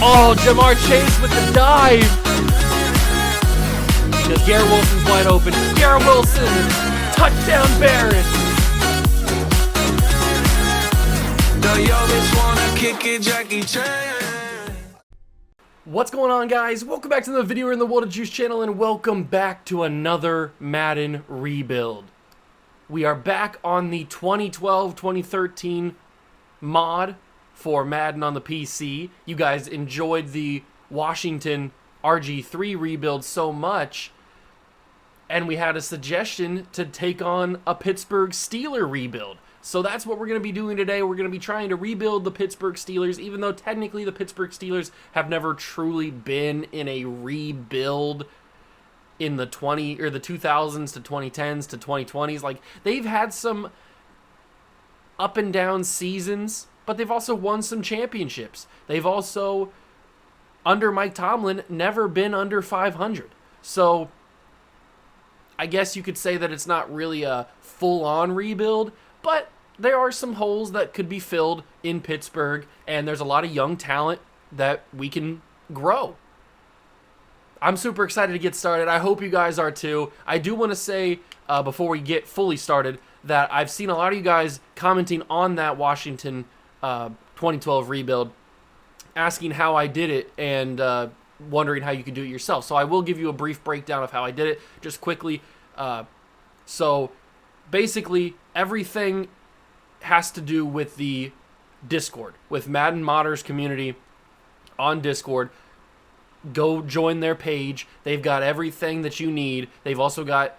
Oh, Jamar Chase with the dive. Because Garrett Wilson's wide open. Garrett Wilson, touchdown Barrett. What's going on, guys? Welcome back to the video in the World of Juice channel, and welcome back to another Madden rebuild. We are back on the 2012-2013 mod for Madden on the PC. You guys enjoyed the Washington RG3 rebuild so much, and we had a suggestion to take on a Pittsburgh Steelers rebuild. So that's what we're going to be doing today. We're going to be trying to rebuild the Pittsburgh Steelers, even though technically the Pittsburgh Steelers have never truly been in a rebuild in the 2000s to 2010s to 2020s. Like, they've had some up and down seasons, but they've also won some championships. They've also, under Mike Tomlin, never been under 500. So I guess you could say that it's not really a full-on rebuild, but there are some holes that could be filled in Pittsburgh, and there's a lot of young talent that we can grow. I'm super excited to get started. I hope you guys are too. I do want to say, before we get fully started, that I've seen a lot of you guys commenting on that Washington 2012 rebuild, asking how I did it and wondering how you could do it yourself. So I will give you a brief breakdown of how I did it, just quickly. So basically, everything has to do with the Discord, with Madden Modders community on Discord. Go join their page. They've got everything that you need. They've also got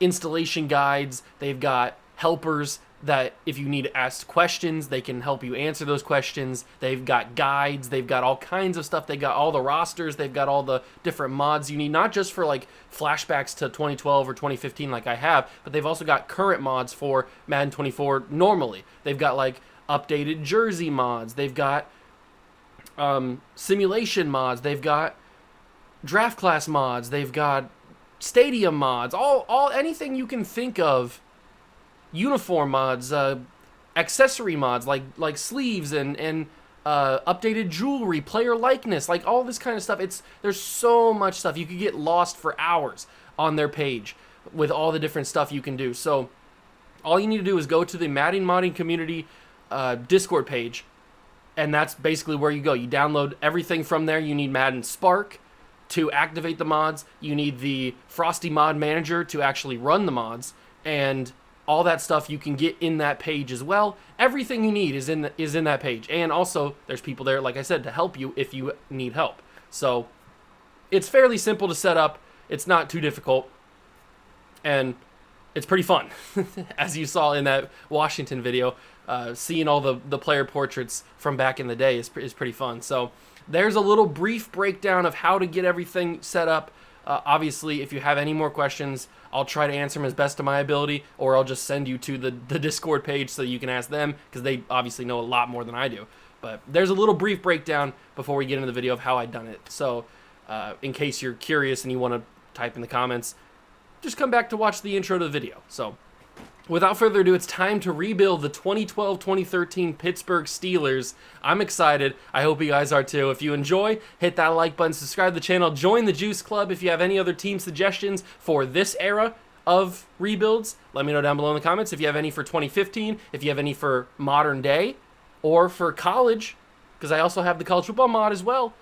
installation guides. They've got helpers that if you need to ask questions, they can help you answer those questions. They've got guides. They've got all kinds of stuff. They got all the rosters. They've got all the different mods you need, not just for like flashbacks to 2012 or 2015 like I have, but they've also got current mods for Madden 24 normally. They've got like updated jersey mods. They've got simulation mods. They've got draft class mods. They've got stadium mods. All anything you can think of. Uniform mods, accessory mods like sleeves and updated jewelry, player likeness, like all this kind of stuff. There's so much stuff. You could get lost for hours on their page with all the different stuff you can do. So all you need to do is go to the Madden modding community Discord page, and that's basically where you go. You download everything from there. You need Madden Spark to activate the mods. You need the Frosty Mod Manager to actually run the mods, and all that stuff you can get in that page as well. Everything you need is in that page. And also, there's people there, like I said, to help you if you need help. So it's fairly simple to set up. It's not too difficult. And it's pretty fun. As you saw in that Washington video, seeing all the player portraits from back in the day is pretty fun. So there's a little brief breakdown of how to get everything set up. Obviously, if you have any more questions, I'll try to answer them as best of my ability, or I'll just send you to the Discord page so you can ask them, because they obviously know a lot more than I do. But there's a little brief breakdown before we get into the video of how I done it. So in case you're curious and you want to type in the comments, just come back to watch the intro to the video. So without further ado, it's time to rebuild the 2012-2013 Pittsburgh Steelers. I'm excited. I hope you guys are too. If you enjoy, hit that like button, subscribe to the channel, join the Juice Club. If you have any other team suggestions for this era of rebuilds, let me know down below in the comments. If you have any for 2015, if you have any for modern day, or for college, because I also have the college football mod as well,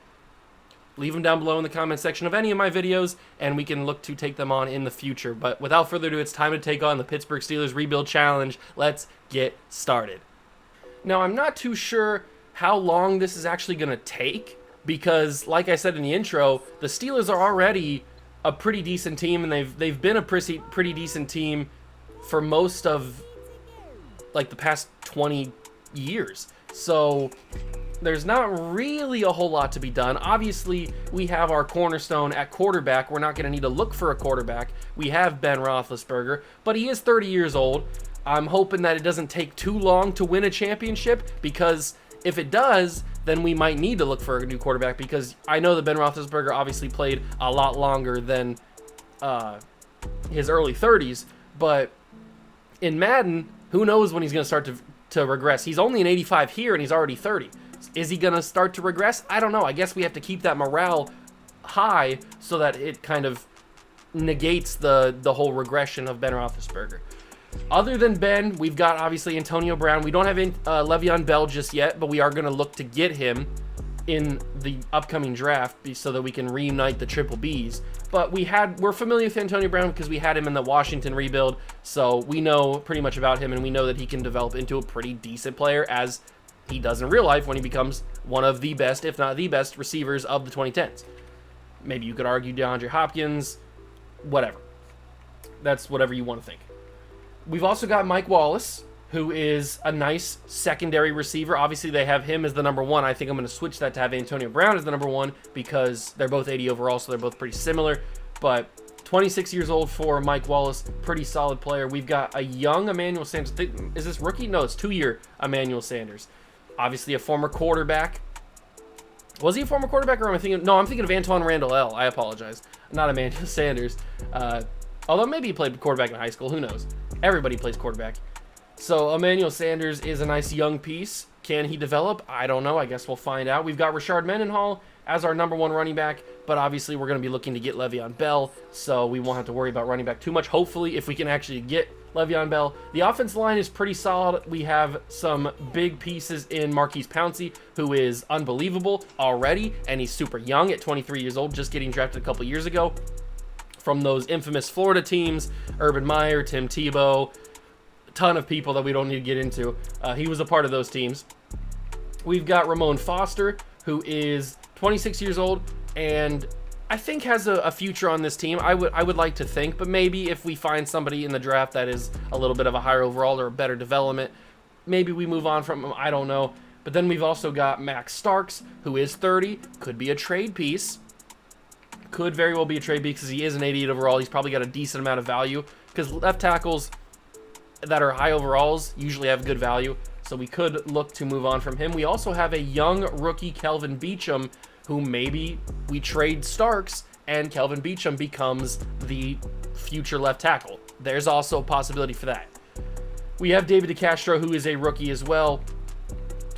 leave them down below in the comment section of any of my videos, and we can look to take them on in the future. But without further ado, it's time to take on the Pittsburgh Steelers Rebuild Challenge. Let's get started. Now, I'm not too sure how long this is actually going to take, because, like I said in the intro, the Steelers are already a pretty decent team, and they've been a pretty decent team for most of, like, the past 20 years. So there's not really a whole lot to be done. Obviously, we have our cornerstone at quarterback. We're not going to need to look for a quarterback. We have Ben Roethlisberger, but he is 30 years old. I'm hoping that it doesn't take too long to win a championship, because if it does, then we might need to look for a new quarterback, because I know that Ben Roethlisberger obviously played a lot longer than his early 30s, but in Madden, who knows when he's going to start to to regress. He's only an 85 here, and he's already 30. Is he going to start to regress? I don't know. I guess we have to keep that morale high so that it kind of negates the whole regression of Ben Roethlisberger. Other than Ben, we've got obviously Antonio Brown. We don't have Le'Veon Bell just yet, but we are going to look to get him in the upcoming draft so that we can reunite the triple Bs. But we're familiar with Antonio Brown because we had him in the Washington rebuild, so we know pretty much about him, and we know that he can develop into a pretty decent player, as he does in real life when he becomes one of the best, if not the best, receivers of the 2010s. Maybe you could argue DeAndre Hopkins, whatever. That's whatever you want to think. We've also got Mike Wallace, who is a nice secondary receiver. Obviously, they have him as the number one. I think I'm going to switch that to have Antonio Brown as the number one because they're both 80 overall, so they're both pretty similar. But 26 years old for Mike Wallace, pretty solid player. We've got a young Emmanuel Sanders. Is this rookie? No, it's 2-year Emmanuel Sanders. Obviously, a former quarterback. Was he a former quarterback, or am I thinking? No, I'm thinking of Antoine Randall L. I apologize. Not Emmanuel Sanders. Although maybe he played quarterback in high school. Who knows? Everybody plays quarterback. So Emmanuel Sanders is a nice young piece. Can he develop? I don't know. I guess we'll find out. We've got Rashard Mendenhall as our number one running back, but obviously we're going to be looking to get Le'Veon Bell, so we won't have to worry about running back too much. Hopefully, if we can actually get Le'Veon Bell. The offense line is pretty solid. We have some big pieces in Marquise Pouncey, who is unbelievable already, and he's super young at 23 years old, just getting drafted a couple years ago from those infamous Florida teams, Urban Meyer, Tim Tebow, a ton of people that we don't need to get into. He was a part of those teams. We've got Ramon Foster, who is 26 years old, and I think has a future on this team. I would like to think, but maybe if we find somebody in the draft that is a little bit of a higher overall or a better development, maybe we move on from him. I don't know. But then we've also got Max Starks, who is 30, could be a trade piece. Could very well be a trade piece because he is an 88 overall. He's probably got a decent amount of value because left tackles that are high overalls usually have good value. So we could look to move on from him. We also have a young rookie, Kelvin Beachum, who maybe we trade Starks and Kelvin Beachum becomes the future left tackle. There's also a possibility for that. We have David DeCastro, who is a rookie as well.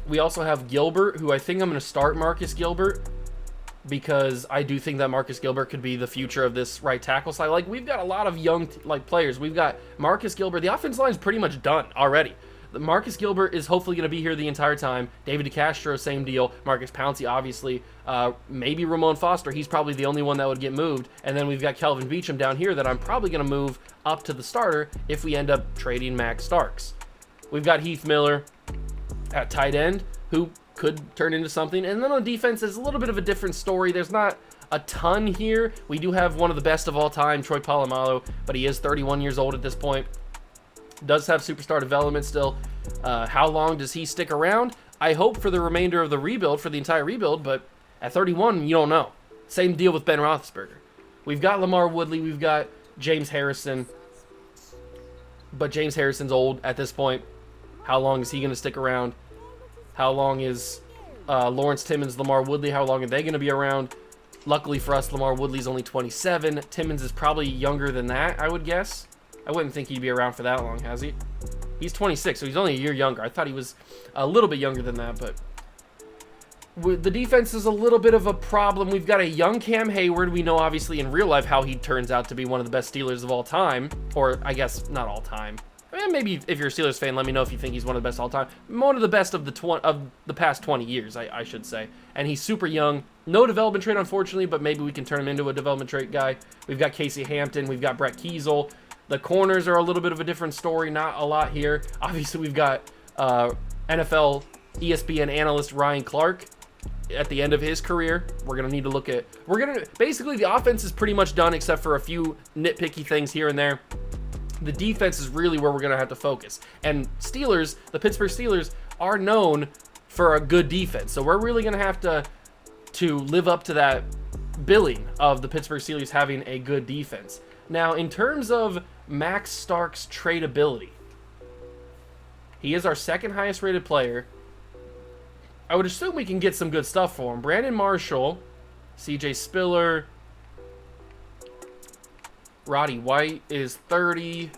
We also have Gilbert, who I think I'm going to start Marcus Gilbert because I do think that Marcus Gilbert could be the future of this right tackle side. Like, we've got a lot of young players. We've got Marcus Gilbert. The offensive line is pretty much done already. Marcus Gilbert is hopefully going to be here the entire time. David DeCastro, same deal. Marcus Pouncey, obviously. Maybe Ramon Foster. He's probably the only one that would get moved. And then we've got Kelvin Beachum down here that I'm probably going to move up to the starter if we end up trading Max Starks. We've got Heath Miller at tight end, who could turn into something. And then on defense, is a little bit of a different story. There's not a ton here. We do have one of the best of all time, Troy Polamalu, but he is 31 years old at this point. Does have superstar development still. How long does he stick around? I hope for the remainder of the rebuild, for the entire rebuild, but at 31, you don't know. Same deal with Ben Roethlisberger. We've got Lamar Woodley, we've got James Harrison, but James Harrison's old at this point. How long is he going to stick around? How long is Lawrence Timmons, Lamar Woodley, how long are they going to be around? Luckily for us, Lamar Woodley's only 27. Timmons is probably younger than that, I would guess. I wouldn't think he'd be around for that long, has he? He's 26, so he's only a year younger. I thought he was a little bit younger than that, but the defense is a little bit of a problem. We've got a young Cam Hayward. We know, obviously, in real life how he turns out to be one of the best Steelers of all time, or I guess not all time. I mean, maybe if you're a Steelers fan, let me know if you think he's one of the best all time. One of the best of the past 20 years, I should say. And he's super young. No development trait, unfortunately, but maybe we can turn him into a development trait guy. We've got Casey Hampton. We've got Brett Kiesel. The corners are a little bit of a different story, not a lot here. Obviously, we've got NFL ESPN analyst Ryan Clark at the end of his career. We're going to need to look at... Basically, the offense is pretty much done except for a few nitpicky things here and there. The defense is really where we're going to have to focus. And Steelers, the Pittsburgh Steelers, are known for a good defense. So we're really going to have to live up to that billing of the Pittsburgh Steelers having a good defense. Now, in terms of Max Stark's tradability, he is our second highest rated player. I would assume we can get some good stuff for him. Brandon Marshall, CJ Spiller, Roddy White is 30.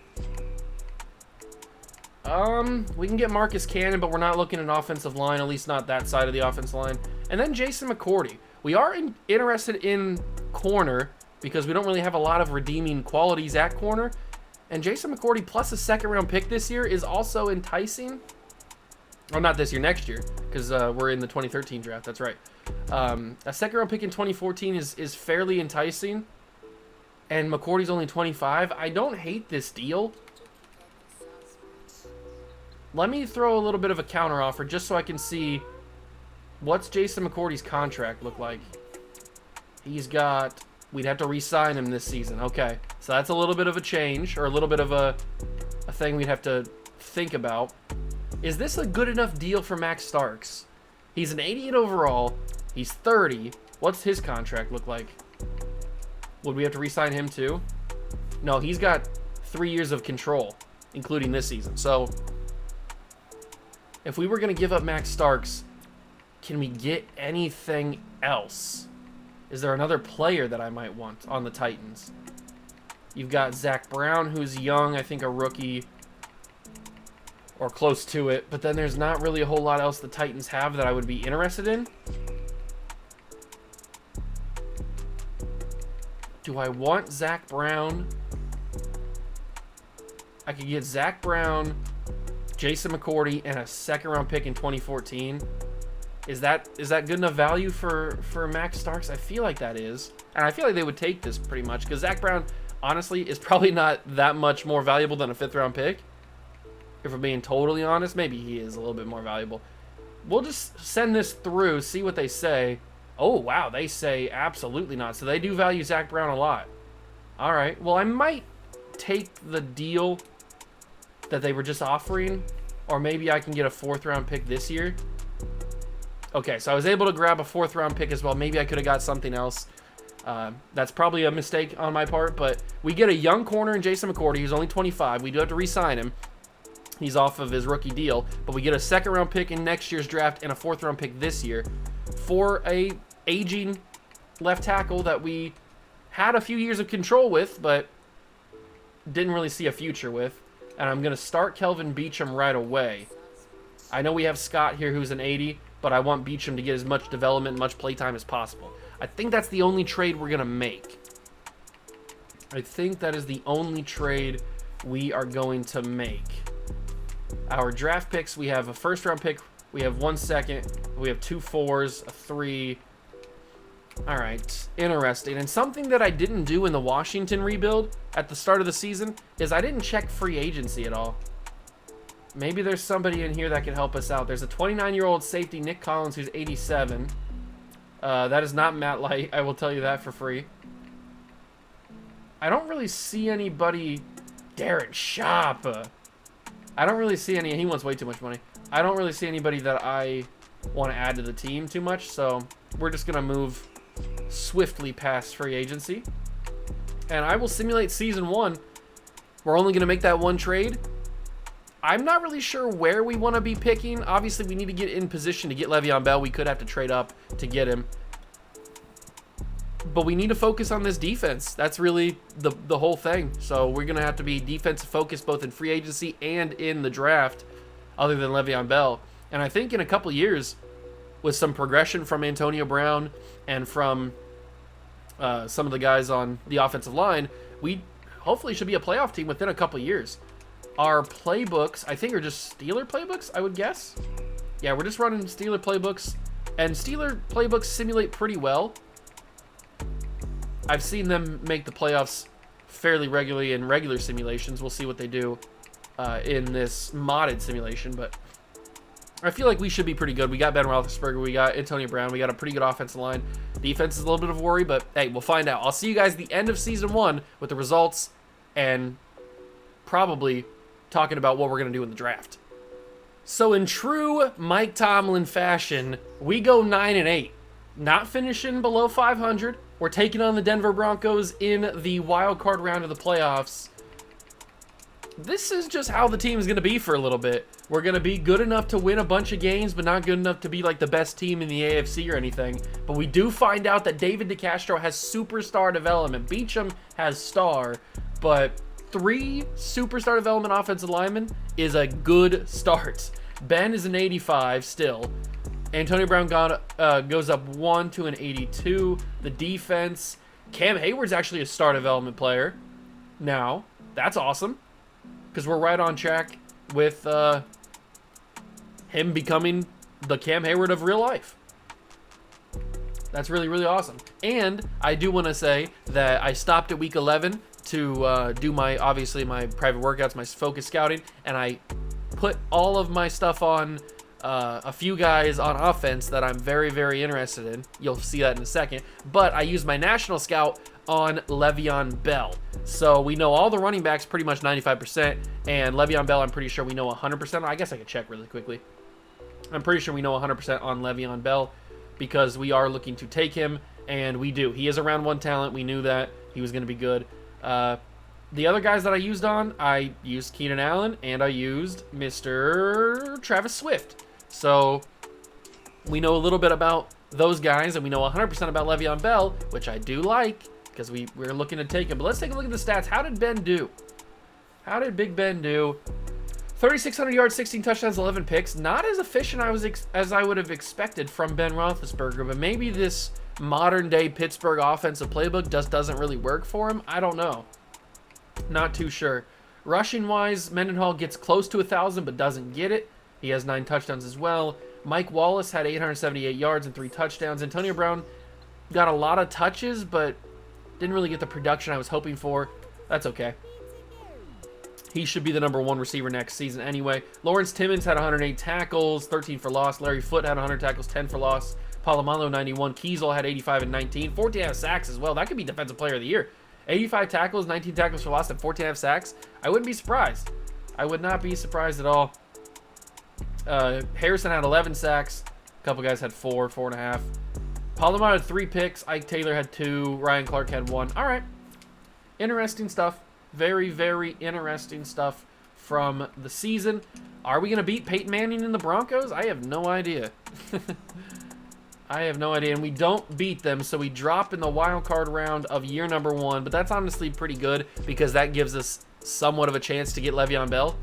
We can get Marcus Cannon, but we're not looking at offensive line, at least not that side of the offensive line. And then Jason McCourty. We are interested in corner because we don't really have a lot of redeeming qualities at corner. And Jason McCourty plus a second-round pick this year is also enticing. Well, not this year, next year, because we're in the 2013 draft. That's right. A second-round pick in 2014 is fairly enticing. And McCourty's only 25. I don't hate this deal. Let me throw a little bit of a counter offer just so I can see what's Jason McCourty's contract look like. He's got... We'd have to re-sign him this season. Okay, so that's a little bit of a change, or a little bit of a thing we'd have to think about. Is this a good enough deal for Max Starks? He's an 88 overall. He's 30. What's his contract look like? Would we have to re-sign him too? No, he's got 3 years of control, including this season. So, if we were going to give up Max Starks, can we get anything else? Is there another player that I might want on the Titans? You've got Zach Brown, who's young, I think a rookie, or close to it. But then there's not really a whole lot else the Titans have that I would be interested in. Do I want Zach Brown? I could get Zach Brown, Jason McCourty, and a second-round pick in 2014. Is that good enough value for Max Starks? I feel like that is. And I feel like they would take this pretty much, because Zach Brown, honestly, is probably not that much more valuable than a fifth-round pick. If we're being totally honest, maybe he is a little bit more valuable. We'll just send this through, see what they say. Oh, wow, they say absolutely not. So they do value Zach Brown a lot. All right, well, I might take the deal that they were just offering, or maybe I can get a fourth-round pick this year. Okay, so I was able to grab a fourth-round pick as well. Maybe I could have got something else. That's probably a mistake on my part, but we get a young corner in Jason McCourty, who's only 25. We do have to re-sign him. He's off of his rookie deal, but we get a second-round pick in next year's draft and a fourth-round pick this year for a aging left tackle that we had a few years of control with, but didn't really see a future with. And I'm going to start Kelvin Beachum right away. I know we have Scott here who's an 80, but I want Beachum to get as much development, much playtime as possible. I think that's the only trade we're going to make. I think that is the only trade we are going to make. Our draft picks, we have a first-round pick, we have 1 second, we have 2 fours, a 3. All right, interesting. And something that I didn't do in the Washington rebuild at the start of the season is I didn't check free agency at all. Maybe there's somebody in here that can help us out. There's a 29-year-old safety, Nick Collins, who's 87. That is not Matt Light, I will tell you that for free. I don't really see anybody... Darren Schaap. I don't really see any... He wants way too much money. I don't really see anybody that I want to add to the team too much, so we're just going to move swiftly past free agency. And I will simulate season 1. We're only going to make that one trade. I'm not really sure where we want to be picking. Obviously, we need to get in position to get Le'Veon Bell. We could have to trade up to get him. But we need to focus on this defense. That's really the whole thing. So we're going to have to be defensive focused both in free agency and in the draft, other than Le'Veon Bell. And I think in a couple years, with some progression from Antonio Brown and from some of the guys on the offensive line, we hopefully should be a playoff team within a couple years. Our playbooks, I think, are just Steeler playbooks, I would guess. Yeah, we're just running Steeler playbooks. And Steeler playbooks simulate pretty well. I've seen them make the playoffs fairly regularly in regular simulations. We'll see what they do in this modded simulation, but I feel like we should be pretty good. We got Ben Roethlisberger, we got Antonio Brown, we got a pretty good offensive line. Defense is a little bit of a worry, but hey, we'll find out. I'll see you guys at the end of season 1 with the results and probably talking about what we're going to do in the draft. So in true Mike Tomlin fashion, we go 9-8, not finishing below 500. We're taking on the Denver Broncos in the wild card round of the playoffs. This is just how the team is going to be for a little bit. We're going to be good enough to win a bunch of games, but not good enough to be like the best team in the AFC or anything. But we do find out that David DeCastro has superstar development. Beachum has star, but 3 superstar development offensive linemen is a good start. Ben is an 85 still. Antonio Brown goes up 1 to an 82. The defense, Cam Hayward's actually a star development player now. That's awesome, because we're right on track with him becoming the Cam Hayward of real life. That's really, really awesome. And I do want to say that I stopped at week 11 to do my private workouts, my focus scouting, and I put all of my stuff on a few guys on offense that I'm very, very interested in. You'll see that in a second. But I used my national scout on Le'Veon Bell. So we know all the running backs pretty much 95%, and Le'Veon Bell I'm pretty sure we know 100%. I guess I could check really quickly. I'm pretty sure we know 100% on Le'Veon Bell because we are looking to take him, and we do. He is a round 1 talent. We knew that. He was going to be good. The other guys that I used Keenan Allen, and I used Mr. Travis Swift. So we know a little bit about those guys, and we know 100% about Le'Veon Bell, which I do like because we're looking to take him. But let's take a look at the stats. How did Ben do? How did Big Ben do? 3,600 yards, 16 touchdowns, 11 picks. Not as efficient as I would have expected from Ben Roethlisberger, but maybe this modern-day Pittsburgh offensive playbook just doesn't really work for him. I don't know. Not too sure. Rushing-wise, Mendenhall gets close to 1,000 but doesn't get it. He has 9 touchdowns as well. Mike Wallace had 878 yards and 3 touchdowns. Antonio Brown got a lot of touches but didn't really get the production I was hoping for. That's okay. He should be the number 1 receiver next season anyway. Lawrence Timmons had 108 tackles, 13 for loss. Larry Foote had 100 tackles, 10 for loss. Palomalo, 91. Kiesel had 85 and 19. 14 sacks as well. That could be Defensive Player of the Year. 85 tackles, 19 tackles for loss, and 14 sacks. I wouldn't be surprised. I would not be surprised at all. Harrison had 11 sacks. A couple guys had 4, 4.5. Palomar had 3 picks. Ike Taylor had 2. Ryan Clark had 1. All right. Interesting stuff. Very, very interesting stuff from the season. Are we going to beat Peyton Manning and the Broncos? I have no idea. I have no idea. And we don't beat them, so we drop in the wild card round of year number 1. But that's honestly pretty good because that gives us somewhat of a chance to get Le'Veon Bell.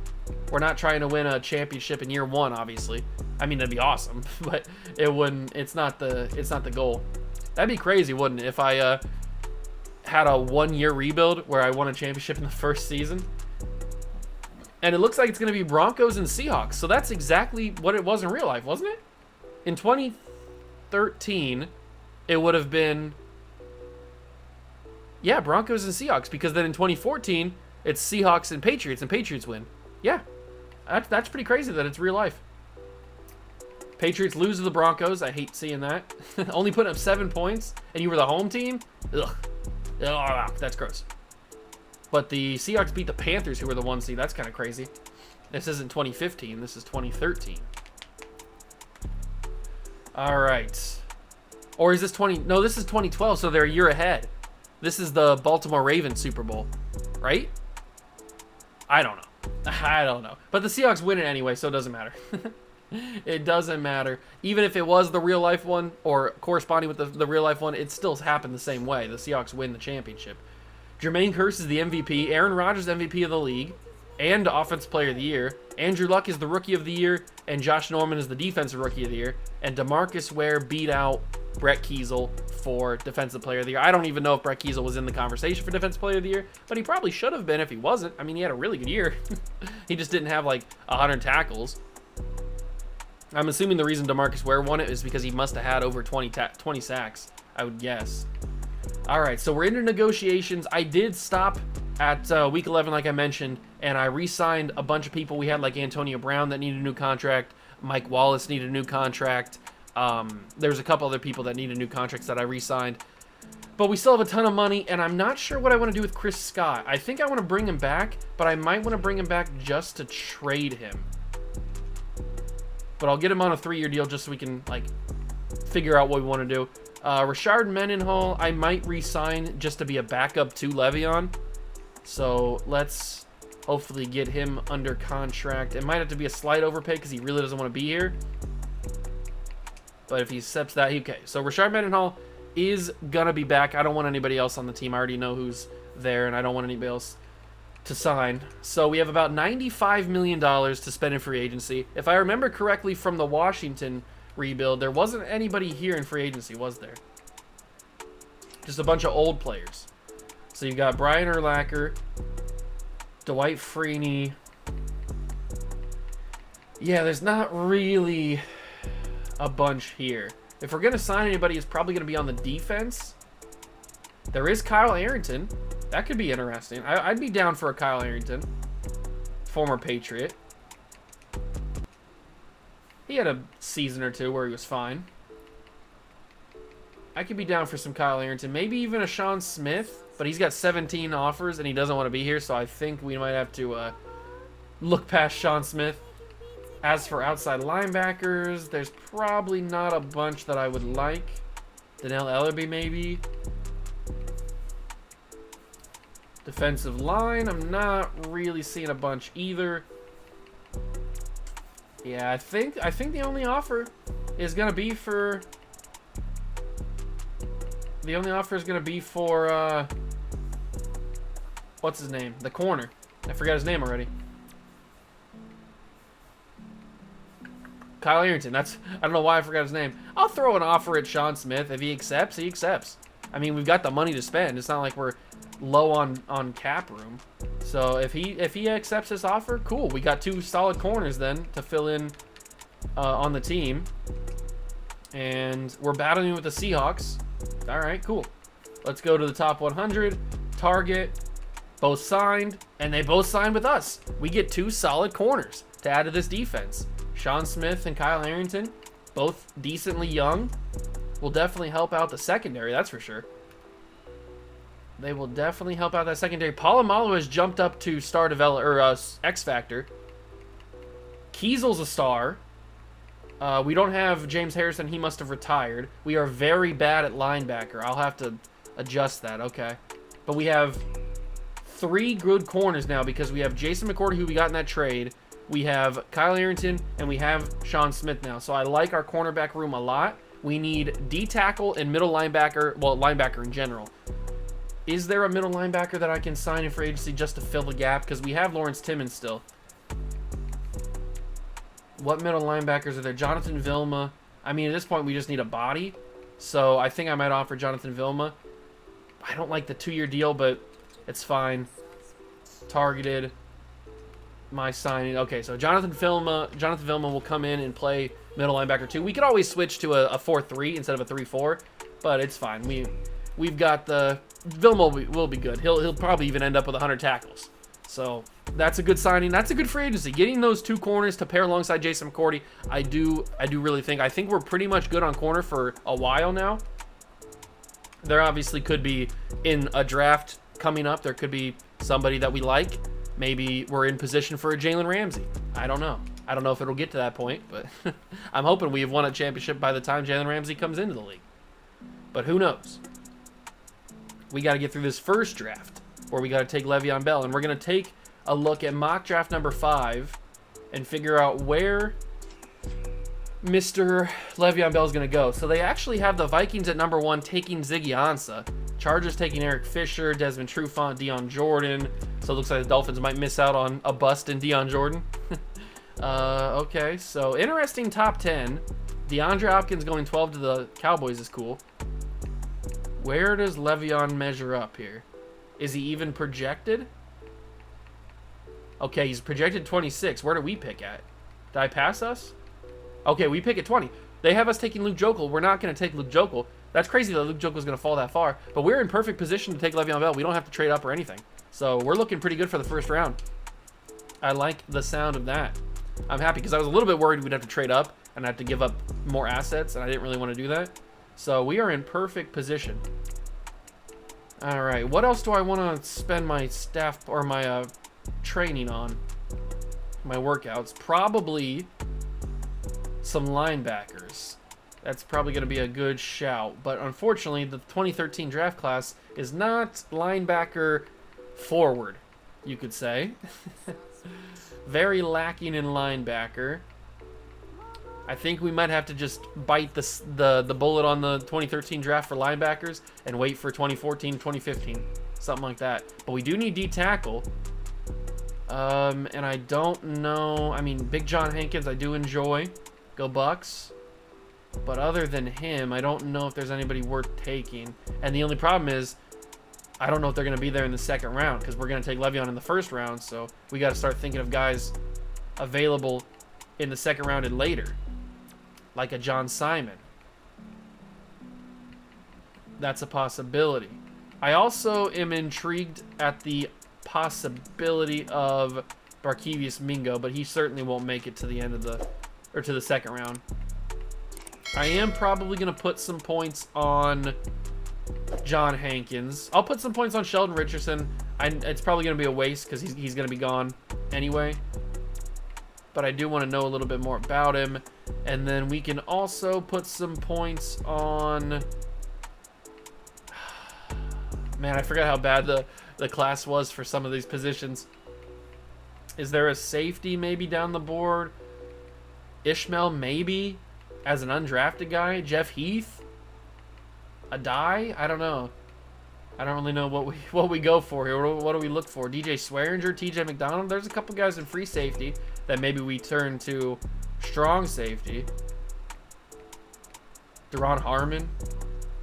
We're not trying to win a championship in year 1, obviously. I mean, that'd be awesome, but it wouldn't. It's not the goal. That'd be crazy, wouldn't it? If I had a 1-year rebuild where I won a championship in the first season. And it looks like it's going to be Broncos and Seahawks. So that's exactly what it was in real life, wasn't it? In 2013, it would have been, yeah, Broncos and Seahawks. Because then in 2014, it's Seahawks and Patriots win. Yeah, that's pretty crazy that it's real life. Patriots lose to the Broncos. I hate seeing that. Only putting up 7 points, and you were the home team? Ugh. Ugh, that's gross. But the Seahawks beat the Panthers, who were the 1 seed. That's kind of crazy. This isn't 2015. This is 2013. All right. Or is this 20? No, this is 2012, so they're a year ahead. This is the Baltimore Ravens Super Bowl, right? I don't know. But the Seahawks win it anyway, so it doesn't matter. It doesn't matter. Even if it was the real-life one or corresponding with the real-life one, it still happened the same way. The Seahawks win the championship. Jermaine Kearse is the MVP. Aaron Rodgers, MVP of the league and Offensive Player of the Year. Andrew Luck is the Rookie of the Year, and Josh Norman is the Defensive Rookie of the Year. And DeMarcus Ware beat out Brett Kiesel for Defensive Player of the Year. I don't even know if Brett Kiesel was in the conversation for Defensive Player of the Year, but he probably should have been if he wasn't. I mean, he had a really good year. He just didn't have like 100 tackles. I'm assuming the reason DeMarcus Ware won it is because he must have had over 20 sacks, I would guess. All right, so we're into negotiations. I did stop at week 11, like I mentioned, and I re-signed a bunch of people. We had like Antonio Brown that needed a new contract. Mike Wallace needed a new contract. There's a couple other people that needed new contracts that I re-signed. But we still have a ton of money, and I'm not sure what I want to do with Chris Scott. I think I want to bring him back, but I might want to bring him back just to trade him. But I'll get him on a 3-year deal just so we can like figure out what we want to do. Rashard Mendenhall, I might re-sign just to be a backup to Le'Veon. So let's hopefully get him under contract. It might have to be a slight overpay because he really doesn't want to be here. But if he accepts that, okay. So Rashard Mendenhall is going to be back. I don't want anybody else on the team. I already know who's there, and I don't want anybody else to sign. So we have about $95 million to spend in free agency. If I remember correctly from the Washington rebuild, there wasn't anybody here in free agency, was there? Just a bunch of old players. So you got Brian Urlacher, Dwight Freeney. Yeah, there's not really a bunch here. If we're going to sign anybody, it's probably going to be on the defense. There is Kyle Arrington. That could be interesting. I'd be down for a Kyle Arrington, former Patriot. He had a season or two where he was fine. I could be down for some Kyle Arrington. Maybe even a Sean Smith, but he's got 17 offers and he doesn't want to be here, so I think we might have to look past Sean Smith. As for outside linebackers, there's probably not a bunch that I would like. Donnell Ellerby, maybe. Defensive line, I'm not really seeing a bunch either. Yeah, I think the only offer is gonna be for. The only offer is gonna be for what's his name? The corner. I forgot his name already. Kyle Arrington. I don't know why I forgot his name. I'll throw an offer at Sean Smith. If he accepts, he accepts. I mean, we've got the money to spend. It's not like we're low on cap room. So if he accepts this offer, cool. We got two solid corners then to fill in on the team. And we're battling with the Seahawks. All right, cool. Let's go to the top 100. Target. Both signed. And they both signed with us. We get two solid corners to add to this defense. Sean Smith and Kyle Arrington, both decently young, will definitely help out the secondary, that's for sure. They will definitely help out that secondary. Polamalu has jumped up to star develop or X Factor. Kiesel's a star. We don't have James Harrison. He must have retired. We are very bad at linebacker. I'll have to adjust that. Okay. But we have 3 good corners now because we have Jason McCourty, who we got in that trade. We have Kyle Arrington, and we have Sean Smith now. So I like our cornerback room a lot. We need D-tackle and middle linebacker. Well, linebacker in general. Is there a middle linebacker that I can sign in free agency just to fill the gap? Because we have Lawrence Timmons still. What middle linebackers are there? Jonathan Vilma. I mean, at this point, we just need a body. So I think I might offer Jonathan Vilma. I don't like the 2-year deal, but it's fine. Targeted. My signing. Okay, so Jonathan Vilma will come in and play middle linebacker too. We could always switch to a 4-3 instead of a 3-4, but it's fine. We've got the Vilma will be good. He'll probably even end up with 100 tackles. So that's a good signing. That's a good free agency. Getting those 2 corners to pair alongside Jason McCourty, I do really think. I think we're pretty much good on corner for a while now. There obviously could be in a draft coming up. There could be somebody that we like. Maybe we're in position for a Jalen Ramsey. I don't know. I don't know if it'll get to that point, but I'm hoping we have won a championship by the time Jalen Ramsey comes into the league. But who knows? We got to get through this first draft where we got to take Le'Veon Bell, and we're going to take a look at mock draft number 5 and figure out where Mr. Le'Veon Bell is going to go. So they actually have the Vikings at number 1 taking Ziggy Ansah. Chargers taking Eric Fisher, Desmond Trufant, Deion Jordan. So it looks like the Dolphins might miss out on a bust in Deion Jordan. Okay, so interesting top 10. DeAndre Hopkins going 12 to the Cowboys is cool. Where does Le'Veon measure up here? Is he even projected? Okay, he's projected 26. Where do we pick at? Did I pass us? Okay, we pick at 20. They have us taking Luke Jokel. We're not going to take Luke Jokel. That's crazy that Luke Jokel is going to fall that far. But we're in perfect position to take Le'Veon Bell. We don't have to trade up or anything. So we're looking pretty good for the first round. I like the sound of that. I'm happy because I was a little bit worried we'd have to trade up and have to give up more assets, and I didn't really want to do that. So we are in perfect position. All right, what else do I want to spend my staff or my training on? My workouts. Probably some linebackers. That's probably going to be a good shout. But unfortunately, the 2013 draft class is not linebacker forward, you could say. Very lacking in linebacker. I think we might have to just bite the bullet on the 2013 draft for linebackers and wait for 2014, 2015, something like that. But we do need D-tackle. And I don't know. I mean, Big John Hankins, I do enjoy. Go Bucks. But other than him, I don't know if there's anybody worth taking. And the only problem is, I don't know if they're going to be there in the second round because we're going to take Le'Veon in the first round. So we got to start thinking of guys available in the second round and later, like a John Simon. That's a possibility. I also am intrigued at the possibility of Barkevious Mingo, but he certainly won't make it to the end of to the second round. I am probably going to put some points on John Hankins. I'll put some points on Sheldon Richardson. It's probably going to be a waste because he's going to be gone anyway. But I do want to know a little bit more about him. And then we can also put some points on... Man, I forgot how bad the class was for some of these positions. Is there a safety maybe down the board? Ishmael maybe as an undrafted guy. Jeff Heath? A die? I don't know. I don't really know what we go for here. What do we look for? DJ Swearinger, TJ McDonald. There's a couple guys in free safety that maybe we turn to strong safety. Deron Harmon.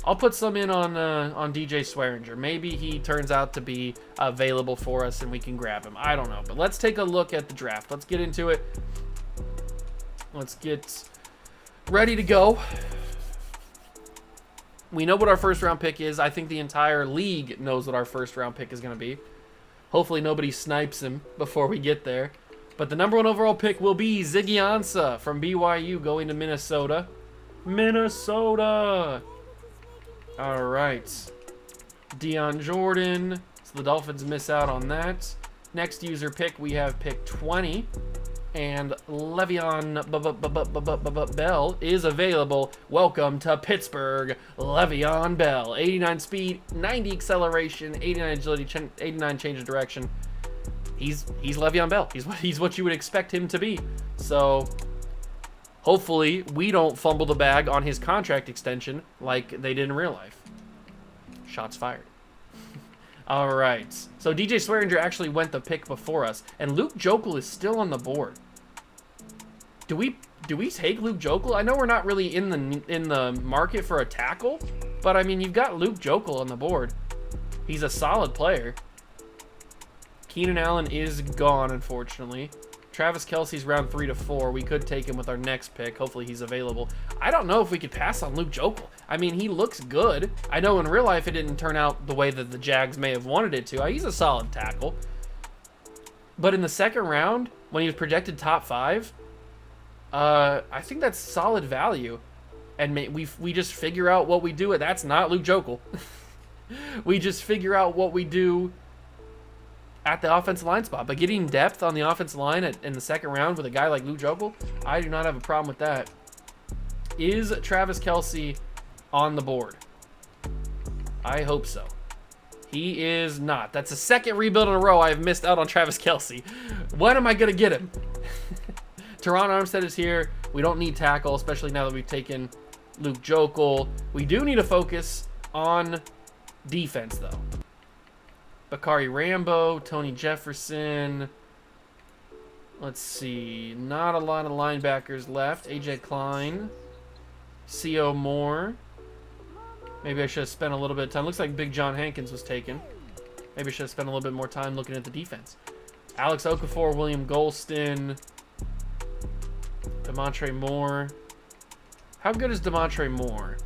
I'll put some in on DJ Swearinger. Maybe he turns out to be available for us and we can grab him. I don't know. But let's take a look at the draft. Let's get into it. Let's get ready to go. We know what our first round pick is. I think the entire league knows what our first round pick is going to be. Hopefully nobody snipes him before we get there. But the number 1 overall pick will be Ziggy Ansah from BYU going to Minnesota. Minnesota! All right. Deion Jordan. So the Dolphins miss out on that. Next user pick, we have pick 20. And Le'Veon Bell is available. Welcome to Pittsburgh, Le'Veon Bell. 89 speed, 90 acceleration, 89 agility, 89 change of direction. He's Le'Veon Bell. He's what you would expect him to be. So hopefully we don't fumble the bag on his contract extension like they did in real life. Shots fired. All right. So DJ Swearinger actually went the pick before us, and Luke Jokel is still on the board. Do we take Luke Jokel? I know we're not really in the market for a tackle, but I mean, you've got Luke Jokel on the board. He's a solid player. Keenan Allen is gone, unfortunately. Travis Kelce's round 3 to 4. We could take him with our next pick. Hopefully he's available. I don't know if we could pass on Luke Jokel. I mean, he looks good. I know in real life it didn't turn out the way that the Jags may have wanted it to. He's a solid tackle. But in the second round, when he was projected top 5, I think that's solid value. And we just figure out what we do. That's not Luke Jokel. We just figure out what we do at the offensive line spot. But getting depth on the offensive line in the second round with a guy like Luke Jokel, I do not have a problem with that. Is Travis Kelce on the board? I hope so. He is not. That's the second rebuild in a row I have missed out on Travis Kelce. When am I going to get him? Teron Armstead is here. We don't need tackle, especially now that we've taken Luke Jokel. We do need to focus on defense, though. Bakari Rambo, Tony Jefferson. Let's see. Not a lot of linebackers left. AJ Klein. C.O. Moore. Maybe I should have spent a little bit of time. Looks like Big John Hankins was taken. Maybe I should have spent a little bit more time looking at the defense. Alex Okafor, William Golston. Demontre Moore. How good is Demontre Moore?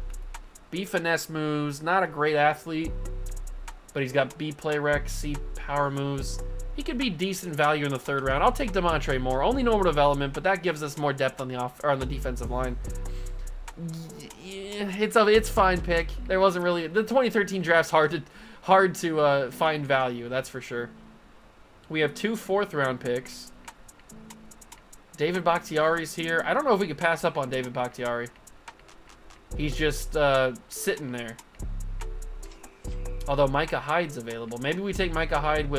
B finesse moves. Not a great athlete. But he's got B play rec, C power moves. He could be decent value in the third round. I'll take Demontre Moore. Only normal development, but that gives us more depth on the defensive line. Yeah, it's fine pick. There wasn't really the 2013 draft's hard to find value. That's for sure. We have 2 4th-round picks. David Bakhtiari's here. I don't know if we could pass up on David Bakhtiari. He's just sitting there. Although Micah Hyde's available. Maybe we take Micah Hyde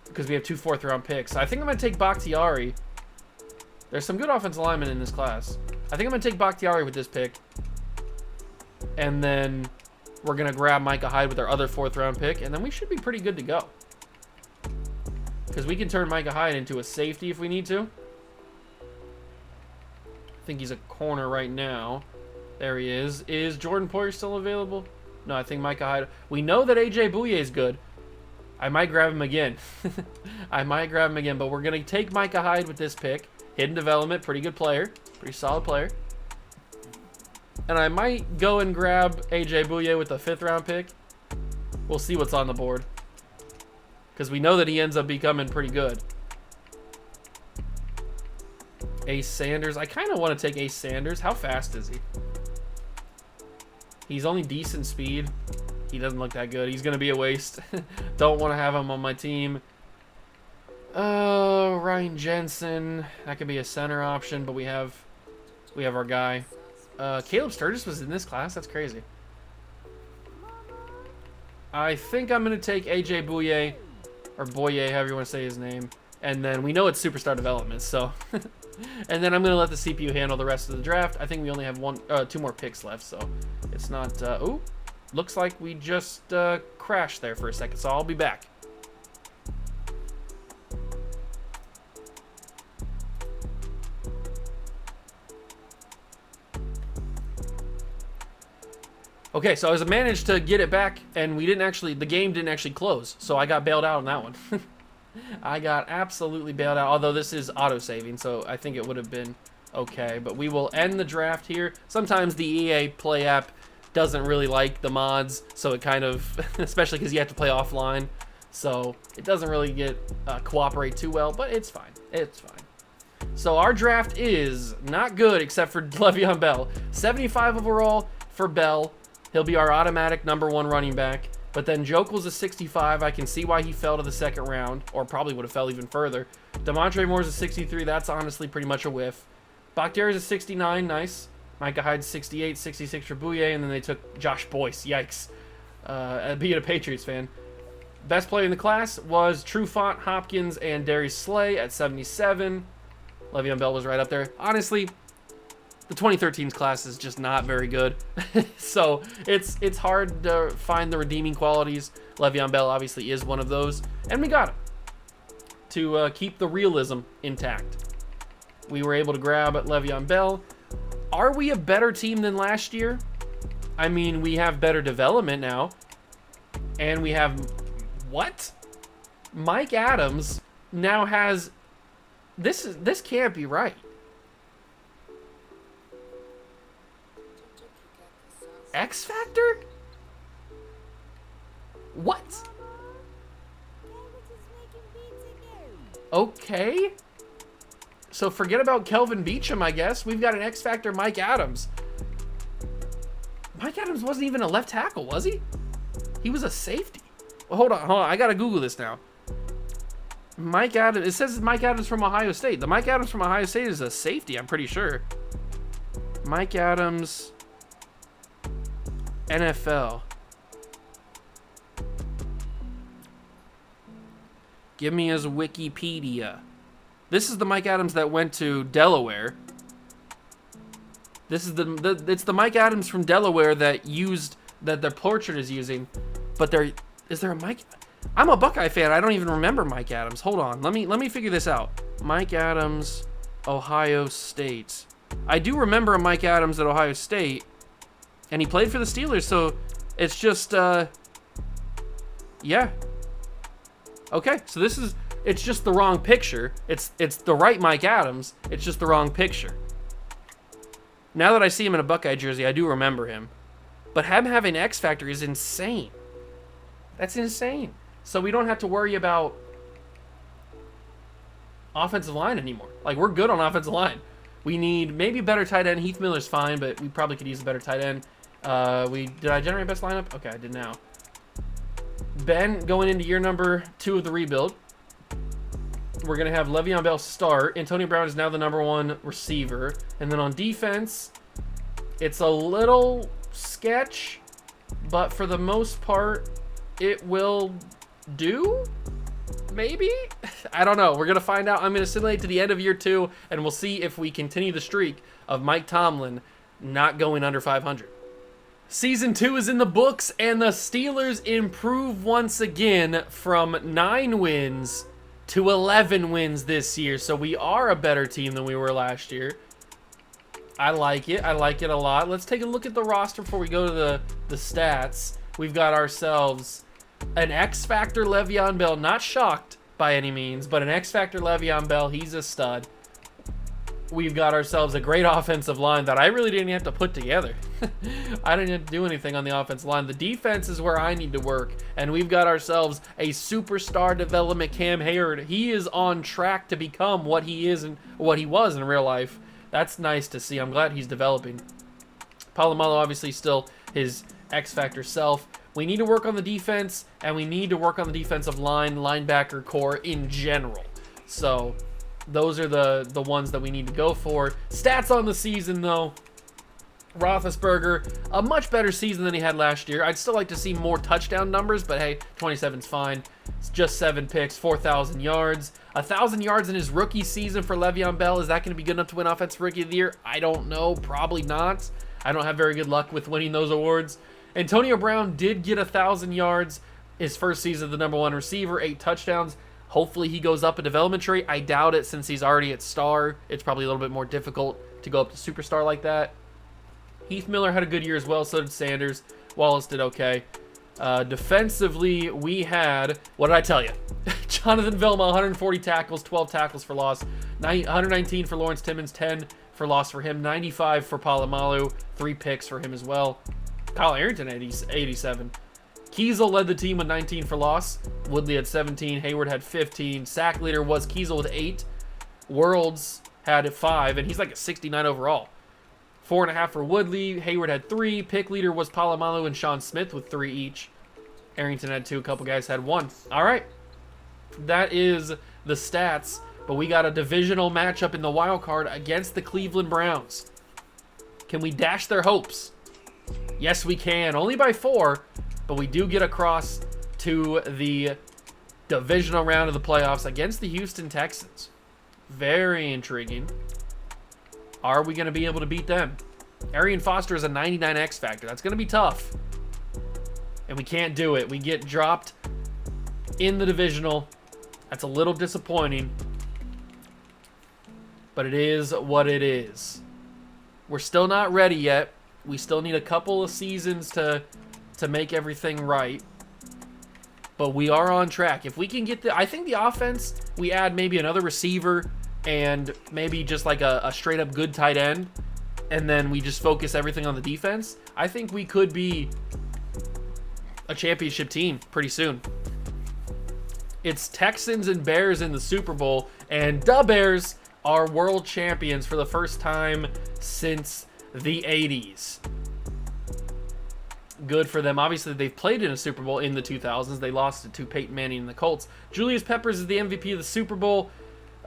because we have 2 4th-round picks. I think I'm going to take Bakhtiari. There's some good offensive linemen in this class. I think I'm going to take Bakhtiari with this pick. And then we're going to grab Micah Hyde with our other 4th-round pick. And then we should be pretty good to go. Because we can turn Micah Hyde into a safety if we need to. I think he's a corner right now. There he is. Is Jordan Poyer still available? No, I think Micah Hyde. We know that AJ Bouye is good. I might grab him again. I might grab him again, but we're going to take Micah Hyde with this pick. Hidden development, pretty good player. Pretty solid player. And I might go and grab AJ Bouye with the 5th round pick. We'll see what's on the board. Because we know that he ends up becoming pretty good. Ace Sanders. I kind of want to take Ace Sanders. How fast is he? He's only decent speed. He doesn't look that good. He's going to be a waste. Don't want to have him on my team. Oh, Ryan Jensen. That could be a center option, but we have our guy. Caleb Sturgis was in this class. That's crazy. I think I'm going to take AJ Bouye, or Boye, however you want to say his name. And then we know it's superstar development, so... And then I'm going to let the CPU handle the rest of the draft. I think we only have 2 more picks left, so it's not... ooh, looks like we just crashed there for a second, so I'll be back. Okay, so I managed to get it back, and the game didn't actually close, so I got bailed out on that one. I got absolutely bailed out, although this is auto-saving, so I think it would have been okay. But we will end the draft here. Sometimes the EA Play app doesn't really like the mods, so it kind of, especially because you have to play offline, so it doesn't really cooperate too well, but it's fine. It's fine. So our draft is not good except for Le'Veon Bell. 75 overall for Bell. He'll be our automatic #1 running back. But then Jokel's a 65. I can see why he fell to the 2nd round, or probably would have fell even further. Demontre Moore's a 63. That's honestly pretty much a whiff. Bakhtiari's a 69. Nice. Micah Hyde's 68, 66 for Bouye, and then they took Josh Boyce. Yikes. Being a Patriots fan. Best player in the class was Trufant, Hopkins, and Darius Slay at 77. Le'Veon Bell was right up there. Honestly, the 2013's class is just not very good. So it's hard to find the redeeming qualities. Le'Veon Bell obviously is one of those. And we got him to keep the realism intact. We were able to grab Le'Veon Bell. Are we a better team than last year? I mean, we have better development now. And we have... What? Mike Adams now has... This can't be right. X Factor? What? Okay. So forget about Kelvin Beachum, I guess. We've got an X Factor Mike Adams. Mike Adams wasn't even a left tackle, was he? He was a safety. Well, hold on. I gotta Google this now. Mike Adams. It says Mike Adams from Ohio State. The Mike Adams from Ohio State is a safety, I'm pretty sure. Mike Adams... NFL. Give me his Wikipedia. This is the Mike Adams that went to Delaware. This is it's the Mike Adams from Delaware that their portrait is using. But is there a Mike? I'm a Buckeye fan. I don't even remember Mike Adams. Hold on. Let me figure this out. Mike Adams, Ohio State. I do remember a Mike Adams at Ohio State. And he played for the Steelers, so it's just, yeah. Okay, so it's just the wrong picture. It's the right Mike Adams. It's just the wrong picture. Now that I see him in a Buckeye jersey, I do remember him. But him having X Factor is insane. That's insane. So we don't have to worry about offensive line anymore. Like, we're good on offensive line. We need maybe a better tight end. Heath Miller's fine, but we probably could use a better tight end. Did I generate best lineup? Okay, I did now. Ben going into year number 2 of the rebuild. We're going to have Le'Veon Bell start. Antonio Brown is now the #1 receiver. And then on defense, it's a little sketch, but for the most part, it will do? Maybe? I don't know. We're going to find out. I'm going to simulate to the end of year 2, and we'll see if we continue the streak of Mike Tomlin not going under 500. Season 2 is in the books, and the Steelers improve once again from 9 wins to 11 wins this year. So we are a better team than we were last year. I like it. I like it a lot. Let's take a look at the roster before we go to the stats. We've got ourselves an X Factor Le'Veon Bell. Not shocked by any means, but an X Factor Le'Veon Bell. He's a stud. We've got ourselves a great offensive line that I really didn't have to put together. I didn't have to do anything on the offensive line. The defense is where I need to work. And we've got ourselves a superstar development Cam Hayward. He is on track to become what he is and what he was in real life. That's nice to see. I'm glad he's developing. Polamalu obviously still his X Factor self. We need to work on the defense, and we need to work on the defensive line, linebacker core in general. So those are the ones that we need to go for. Stats on the season, though. Roethlisberger, a much better season than he had last year. I'd still like to see more touchdown numbers, but hey, 27's fine. It's just 7 picks, 4,000 yards. 1,000 yards in his rookie season for Le'Veon Bell. Is that going to be good enough to win Offensive Rookie of the Year? I don't know. Probably not. I don't have very good luck with winning those awards. Antonio Brown did get 1,000 yards his first season, the #1 receiver, 8 touchdowns. Hopefully he goes up a development tree. I doubt it since he's already at star. It's probably a little bit more difficult to go up to superstar like that. Heath Miller had a good year as well, so did Sanders. Wallace did okay. Defensively, we had, what did I tell you? Jonathan Vilma, 140 tackles, 12 tackles for loss. 119 for Lawrence Timmons, 10 for loss for him. 95 for Polamalu, 3 picks for him as well. Kyle Arrington, 87. Kiesel led the team with 19 for loss. Woodley had 17. Hayward had 15. Sack leader was Kiesel with 8. Worlds had 5, and he's like a 69 overall. 4.5 for Woodley. Hayward had 3. Pick leader was Polamalu and Sean Smith with 3 each. Arrington had 2. A couple guys had 1. All right. That is the stats. But we got a divisional matchup in the wild card against the Cleveland Browns. Can we dash their hopes? Yes, we can. Only by 4. But we do get across to the divisional round of the playoffs against the Houston Texans. Very intriguing. Are we going to be able to beat them? Arian Foster is a 99 X Factor. That's going to be tough. And we can't do it. We get dropped in the divisional. That's a little disappointing. But it is what it is. We're still not ready yet. We still need a couple of seasons to make everything right. But we are on track. If we can get I think the offense, we add maybe another receiver and maybe just like a straight up good tight end, and then we just focus everything on the defense. I think we could be a championship team pretty soon. It's Texans and Bears in the Super Bowl, and the Bears are world champions for the first time since the 80s. Good for them. Obviously, they've played in a Super Bowl in the 2000s. They lost it to Peyton Manning and the Colts. Julius Peppers is the MVP of the Super Bowl.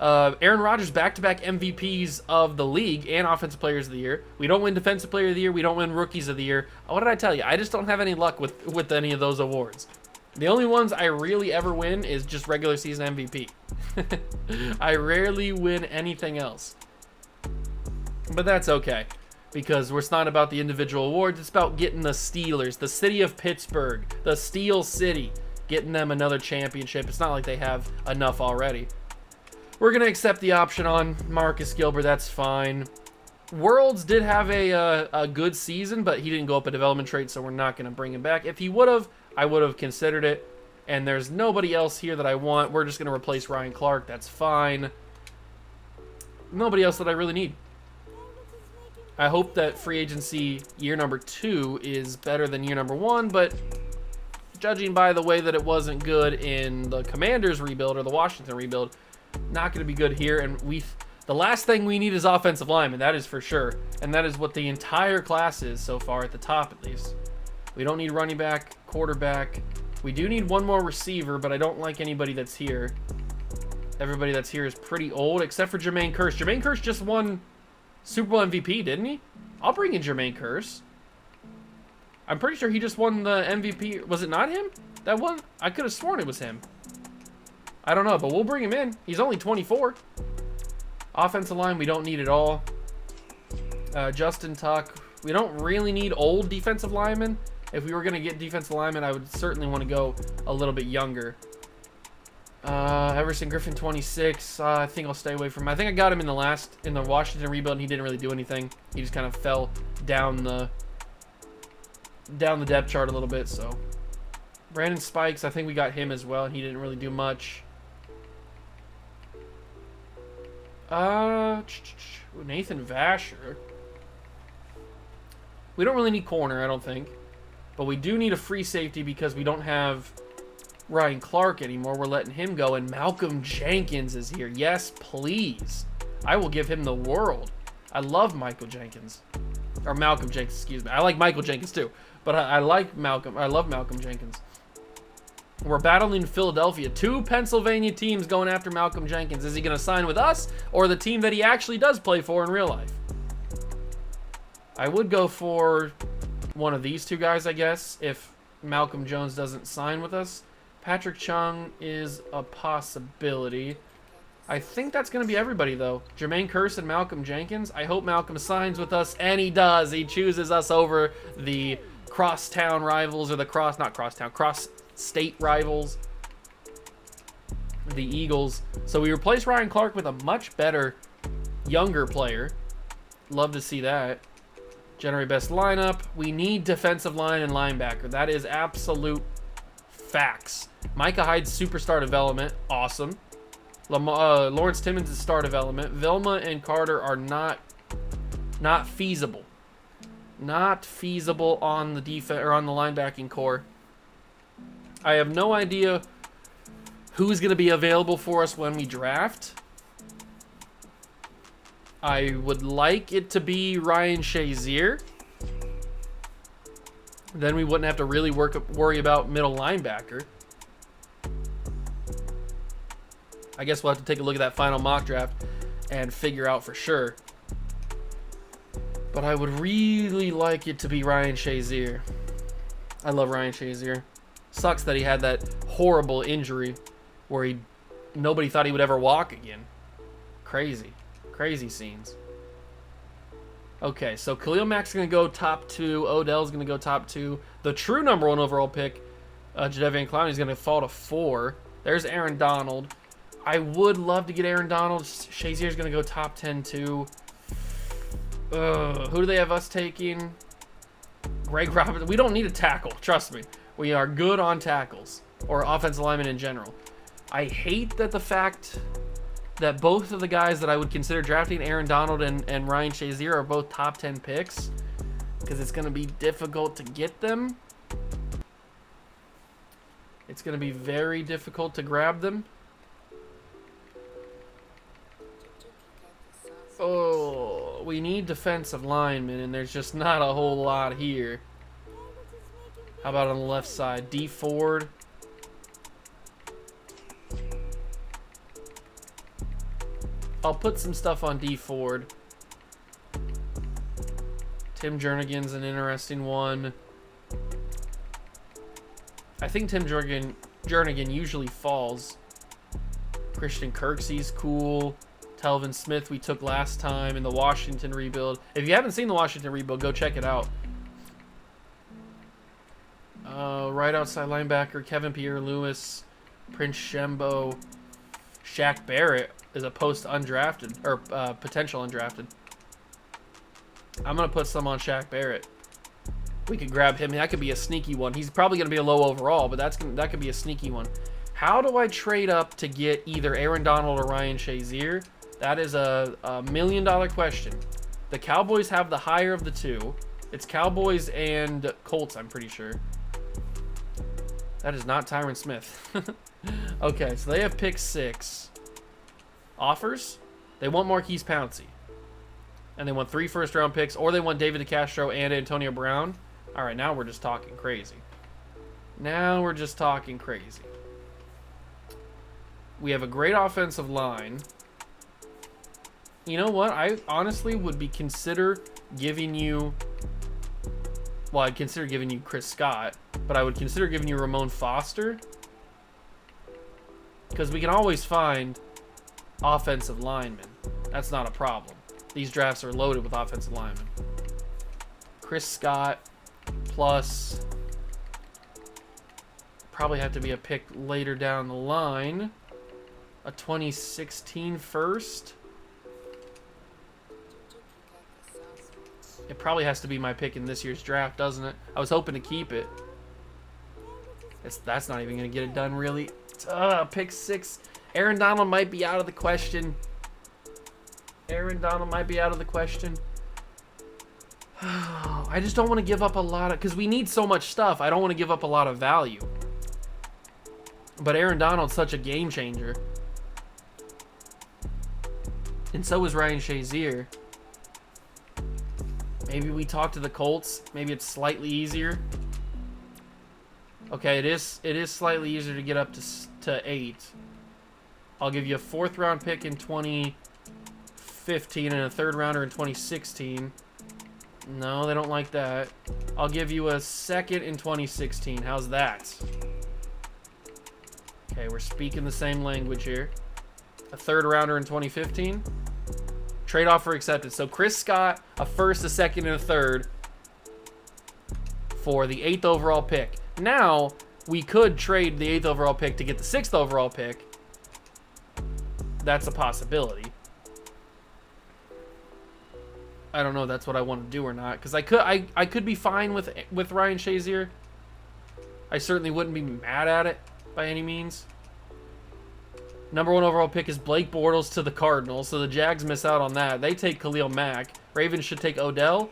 Aaron Rodgers, back-to-back MVPs of the league and Offensive Players of the Year. We don't win Defensive Player of the Year. We don't win Rookies of the Year. What did I tell you? I just don't have any luck with any of those awards. The only ones I really ever win is just regular season MVP. I rarely win anything else. But that's okay, because it's not about the individual awards. It's about getting the Steelers, the city of Pittsburgh, the Steel City, getting them another championship. It's not like they have enough already. We're going to accept the option on Marcus Gilbert. That's fine. Worlds did have a good season, but he didn't go up a development trait, so we're not going to bring him back. If he would have, I would have considered it. And there's nobody else here that I want. We're just going to replace Ryan Clark. That's fine. Nobody else that I really need. I hope that free agency year number 2 is better than year number 1, but judging by the way that it wasn't good in the Commanders rebuild or the Washington rebuild, not going to be good here. And the last thing we need is offensive linemen, that is for sure. And that is what the entire class is so far, at the top at least. We don't need running back, quarterback. We do need one more receiver, but I don't like anybody that's here. Everybody that's here is pretty old, except for Jermaine Kearse. Jermaine Kearse just won Super Bowl MVP, didn't he? I'll bring in Jermaine Kearse. I'm pretty sure he just won the MVP. Was it not him? That one? I could have sworn it was him. I don't know, but we'll bring him in. He's only 24. Offensive line, we don't need it all. Justin Tuck. We don't really need old defensive linemen. If we were going to get defensive linemen, I would certainly want to go a little bit younger. Everson Griffin 26. I think I'll stay away from him. I think I got him in the Washington rebuild, and he didn't really do anything. He just kind of fell down the depth chart a little bit. So Brandon Spikes, I think we got him as well, and he didn't really do much. Nathan Vasher. We don't really need corner, I don't think. But we do need a free safety because we don't have Ryan Clark anymore. We're letting him go, and Malcolm Jenkins is here. Yes, please. I will give him the world. I love Michael Jenkins. Or Malcolm Jenkins, excuse me. I like Michael Jenkins too. But I like Malcolm. I love Malcolm Jenkins. We're battling Philadelphia. 2 Pennsylvania teams going after Malcolm Jenkins. Is he going to sign with us or the team that he actually does play for in real life? I would go for one of these two guys, I guess, if Malcolm Jones doesn't sign with us. Patrick Chung is a possibility. I think that's going to be everybody, though. Jermaine Kearse and Malcolm Jenkins. I hope Malcolm signs with us, and he does. He chooses us over the crosstown rivals, or the cross-state rivals, the Eagles. So we replace Ryan Clark with a much better, younger player. Love to see that. Generate best lineup. We need defensive line and linebacker. That is absolute facts. Micah Hyde's superstar development. Awesome. Lawrence Timmons is star development. Vilma and Carter are not feasible. Not feasible on the defense or on the linebacking core. I have no idea who's going to be available for us when we draft. I would like it to be Ryan Shazier. Then we wouldn't have to really worry about middle linebacker. I guess we'll have to take a look at that final mock draft and figure out for sure. But I would really like it to be Ryan Shazier. I love Ryan Shazier. Sucks that he had that horrible injury where nobody thought he would ever walk again. Crazy. Crazy scenes. Okay, so Khalil Mack's going to go top 2. Odell's going to go top 2. The true number 1 overall pick, Jadeveon Clowney, is going to fall to 4. There's Aaron Donald. I would love to get Aaron Donald. Shazier's going to go top 10 too. Who do they have us taking? Greg Robinson. We don't need a tackle. Trust me. We are good on tackles. Or offensive linemen in general. I hate that the fact that both of the guys that I would consider drafting, Aaron Donald and Ryan Shazier, are both top 10 picks. Because it's going to be difficult to get them. It's going to be very difficult to grab them. Oh, we need defensive linemen, and there's just not a whole lot here. How about on the left side? D Ford. I'll put some stuff on D Ford. Tim Jernigan's an interesting one. I think Tim Jernigan usually falls. Christian Kirksey's cool. Telvin Smith we took last time in the Washington rebuild. If you haven't seen the Washington rebuild, go check it out. Right outside linebacker, Kevin Pierre-Louis, Prince Shembo, Shaq Barrett is a post-undrafted, or potential undrafted. I'm going to put some on Shaq Barrett. We could grab him. That could be a sneaky one. He's probably going to be a low overall, but that could be a sneaky one. How do I trade up to get either Aaron Donald or Ryan Shazier? That is a $1 million question. The Cowboys have the higher of the two. It's Cowboys and Colts, I'm pretty sure. That is not Tyron Smith. Okay, so they have pick 6. Offers? They want Marquise Pouncey. And they want 3 first-round picks, or they want David DeCastro and Antonio Brown. All right, now we're just talking crazy. Now we're just talking crazy. We have a great offensive line. You know what? I honestly would be consider giving you... Well, I'd consider giving you Chris Scott, but I would consider giving you Ramon Foster. Because we can always find offensive linemen. That's not a problem. These drafts are loaded with offensive linemen. Chris Scott plus... Probably have to be a pick later down the line. a 2016 first. It probably has to be my pick in this year's draft, doesn't it? I was hoping to keep it. That's not even going to get it done, really. Pick 6. Aaron Donald might be out of the question. Aaron Donald might be out of the question. I just don't want to give up a lot of... Because we need so much stuff. I don't want to give up a lot of value. But Aaron Donald's such a game changer. And so is Ryan Shazier. Maybe we talk to the Colts. Maybe it's slightly easier. Okay, it is slightly easier to get up to 8. I'll give you a 4th round pick in 2015 and a 3rd rounder in 2016. No, they don't like that. I'll give you a 2nd in 2016. How's that? Okay, we're speaking the same language here. A 3rd rounder in 2015. Trade offer accepted. So Chris Scott, a 1st, a 2nd, and a 3rd for the 8th overall pick. Now, we could trade the 8th overall pick to get the 6th overall pick. That's a possibility. I don't know if that's what I want to do or not, because I could be fine with Ryan Shazier. I certainly wouldn't be mad at it by any means. Number 1 overall pick is Blake Bortles to the Cardinals, so the Jags miss out on that. They take Khalil Mack. Ravens should take Odell.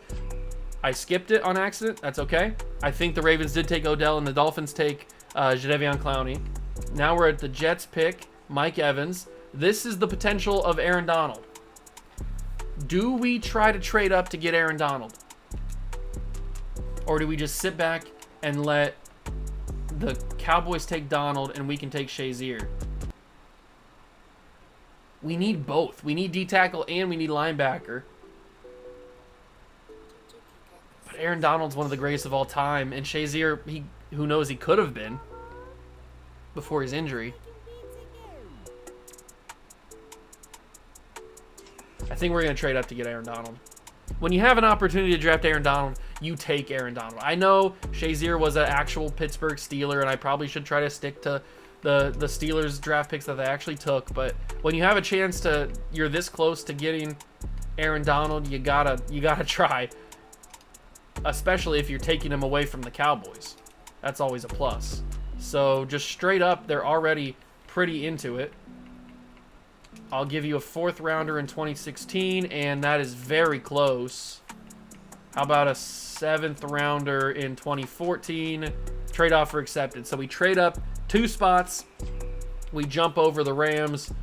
I skipped it on accident. That's okay. I think the Ravens did take Odell, and the Dolphins take Jadeveon Clowney. Now we're at the Jets pick, Mike Evans. This is the potential of Aaron Donald. Do we try to trade up to get Aaron Donald? Or do we just sit back and let the Cowboys take Donald and we can take Shazier? We need both. We need D-tackle and we need linebacker. But Aaron Donald's one of the greatest of all time. And Shazier, who knows, he could have been before his injury. I think we're going to trade up to get Aaron Donald. When you have an opportunity to draft Aaron Donald, you take Aaron Donald. I know Shazier was an actual Pittsburgh Steeler, and I probably should try to stick to the Steelers draft picks that they actually took. But when you have a chance to, you're this close to getting Aaron Donald, you gotta try. Especially if you're taking him away from the Cowboys. That's always a plus. So just straight up, they're already pretty into it. I'll give you a 4th rounder in 2016, and that is very close. How about a 7th rounder in 2014? Trade offer accepted. So we trade up 2 spots. We jump over the Rams,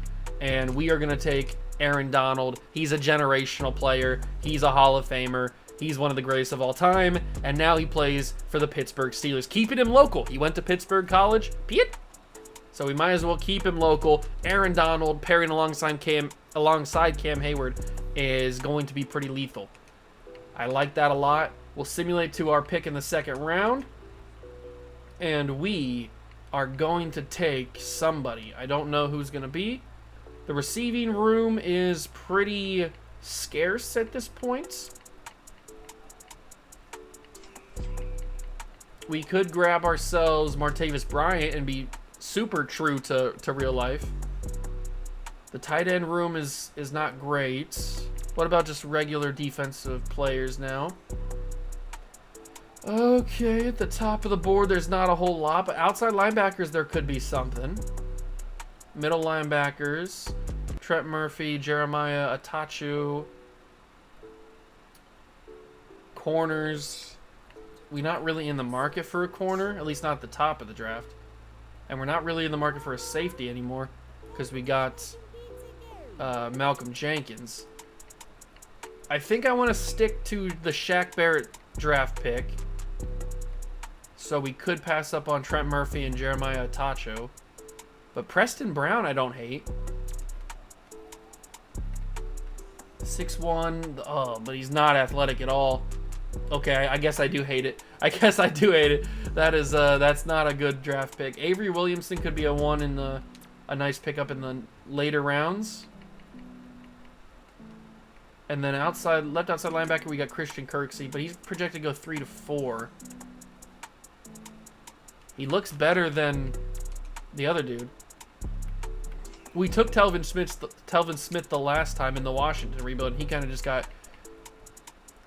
and we are going to take Aaron Donald. He's a generational player. He's a Hall of Famer. He's one of the greatest of all time, and now he plays for the Pittsburgh Steelers. Keeping him local. He went to Pittsburgh College. Piet. So we might as well keep him local. Aaron Donald pairing alongside Cam Hayward is going to be pretty lethal. I like that a lot. We'll simulate to our pick in the 2nd round. And we are going to take somebody. I don't know who's going to be. The receiving room is pretty scarce at this point. We could grab ourselves Martavis Bryant and be super true to real life. The tight end room is not great. What about just regular defensive players now? Okay, at the top of the board, there's not a whole lot, but outside linebackers, there could be something. Middle linebackers, Trent Murphy, Jeremiah Atachu. Corners, we're not really in the market for a corner, at least not at the top of the draft. And we're not really in the market for a safety anymore because we got Malcolm Jenkins. I think I want to stick to the Shaq Barrett draft pick. So we could pass up on Trent Murphy and Jeremiah Atacho. But Preston Brown I don't hate. 6'1". Oh, but he's not athletic at all. Okay, I guess I do hate it. That's not a good draft pick. Avery Williamson could be a nice pickup in the later rounds. And then left outside linebacker, we got Christian Kirksey, but he's projected to go 3 to 4. He looks better than the other dude. We took Telvin Smith the last time in the Washington rebuild, and he kind of just got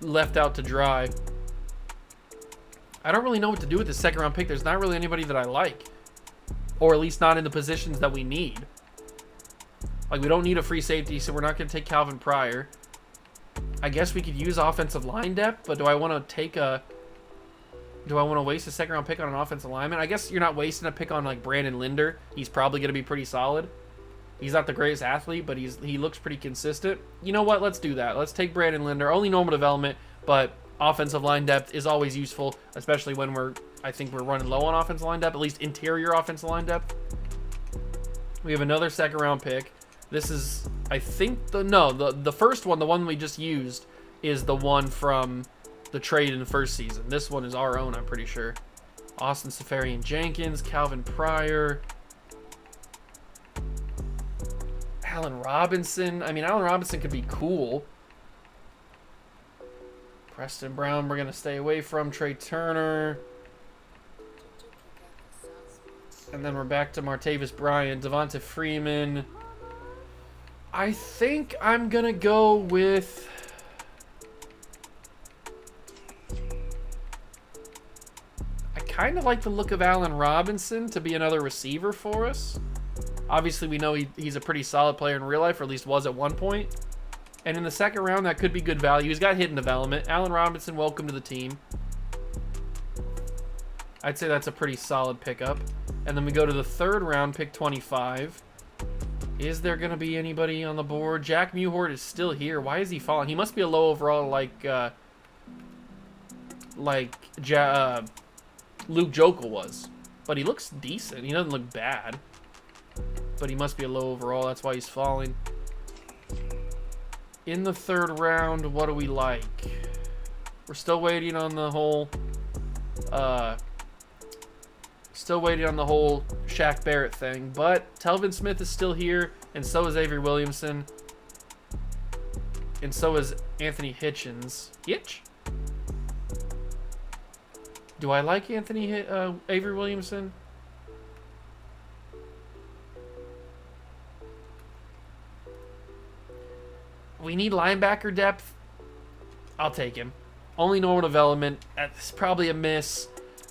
left out to dry. I don't really know what to do with this second round pick. There's not really anybody that I like, or at least not in the positions that we need. Like, we don't need a free safety, so we're not going to take Calvin Pryor. I guess we could use offensive line depth, but do I want to waste a second round pick on an offensive lineman? I guess you're not wasting a pick on like Brandon Linder. He's probably going to be pretty solid. He's not the greatest athlete, but he looks pretty consistent. You know what? Let's do that. Let's take Brandon Linder. Only normal development, but offensive line depth is always useful, especially when I think we're running low on offensive line depth, at least interior offensive line depth. We have another second round pick. This is, I think, the first one, the one we just used, is the one from the trade in the first season. This one is our own, I'm pretty sure. Austin Seferian-Jenkins, Calvin Pryor, Allen Robinson. I mean, Allen Robinson could be cool. Preston Brown, we're going to stay away from. Trey Turner. And then we're back to Martavis Bryant, Devonta Freeman. I think I'm going to go with... I kind of like the look of Allen Robinson to be another receiver for us. Obviously, we know he's a pretty solid player in real life, or at least was at one point. And in the second round, that could be good value. He's got hidden development. Allen Robinson, welcome to the team. I'd say that's a pretty solid pickup. And then we go to the third round, pick 25. Is there going to be anybody on the board? Jack Mewhort is still here. Why is he falling? He must be a low overall like Luke Jokel was. But he looks decent. He doesn't look bad. But he must be a low overall. That's why he's falling. In the third round, what do we like? We're still waiting on the whole... Shaq Barrett thing. But Telvin Smith is still here. And so is Avery Williamson. And so is Anthony Hitchens. Hitch? Do I like Avery Williamson? We need linebacker depth. I'll take him. Only normal development. That's probably a miss.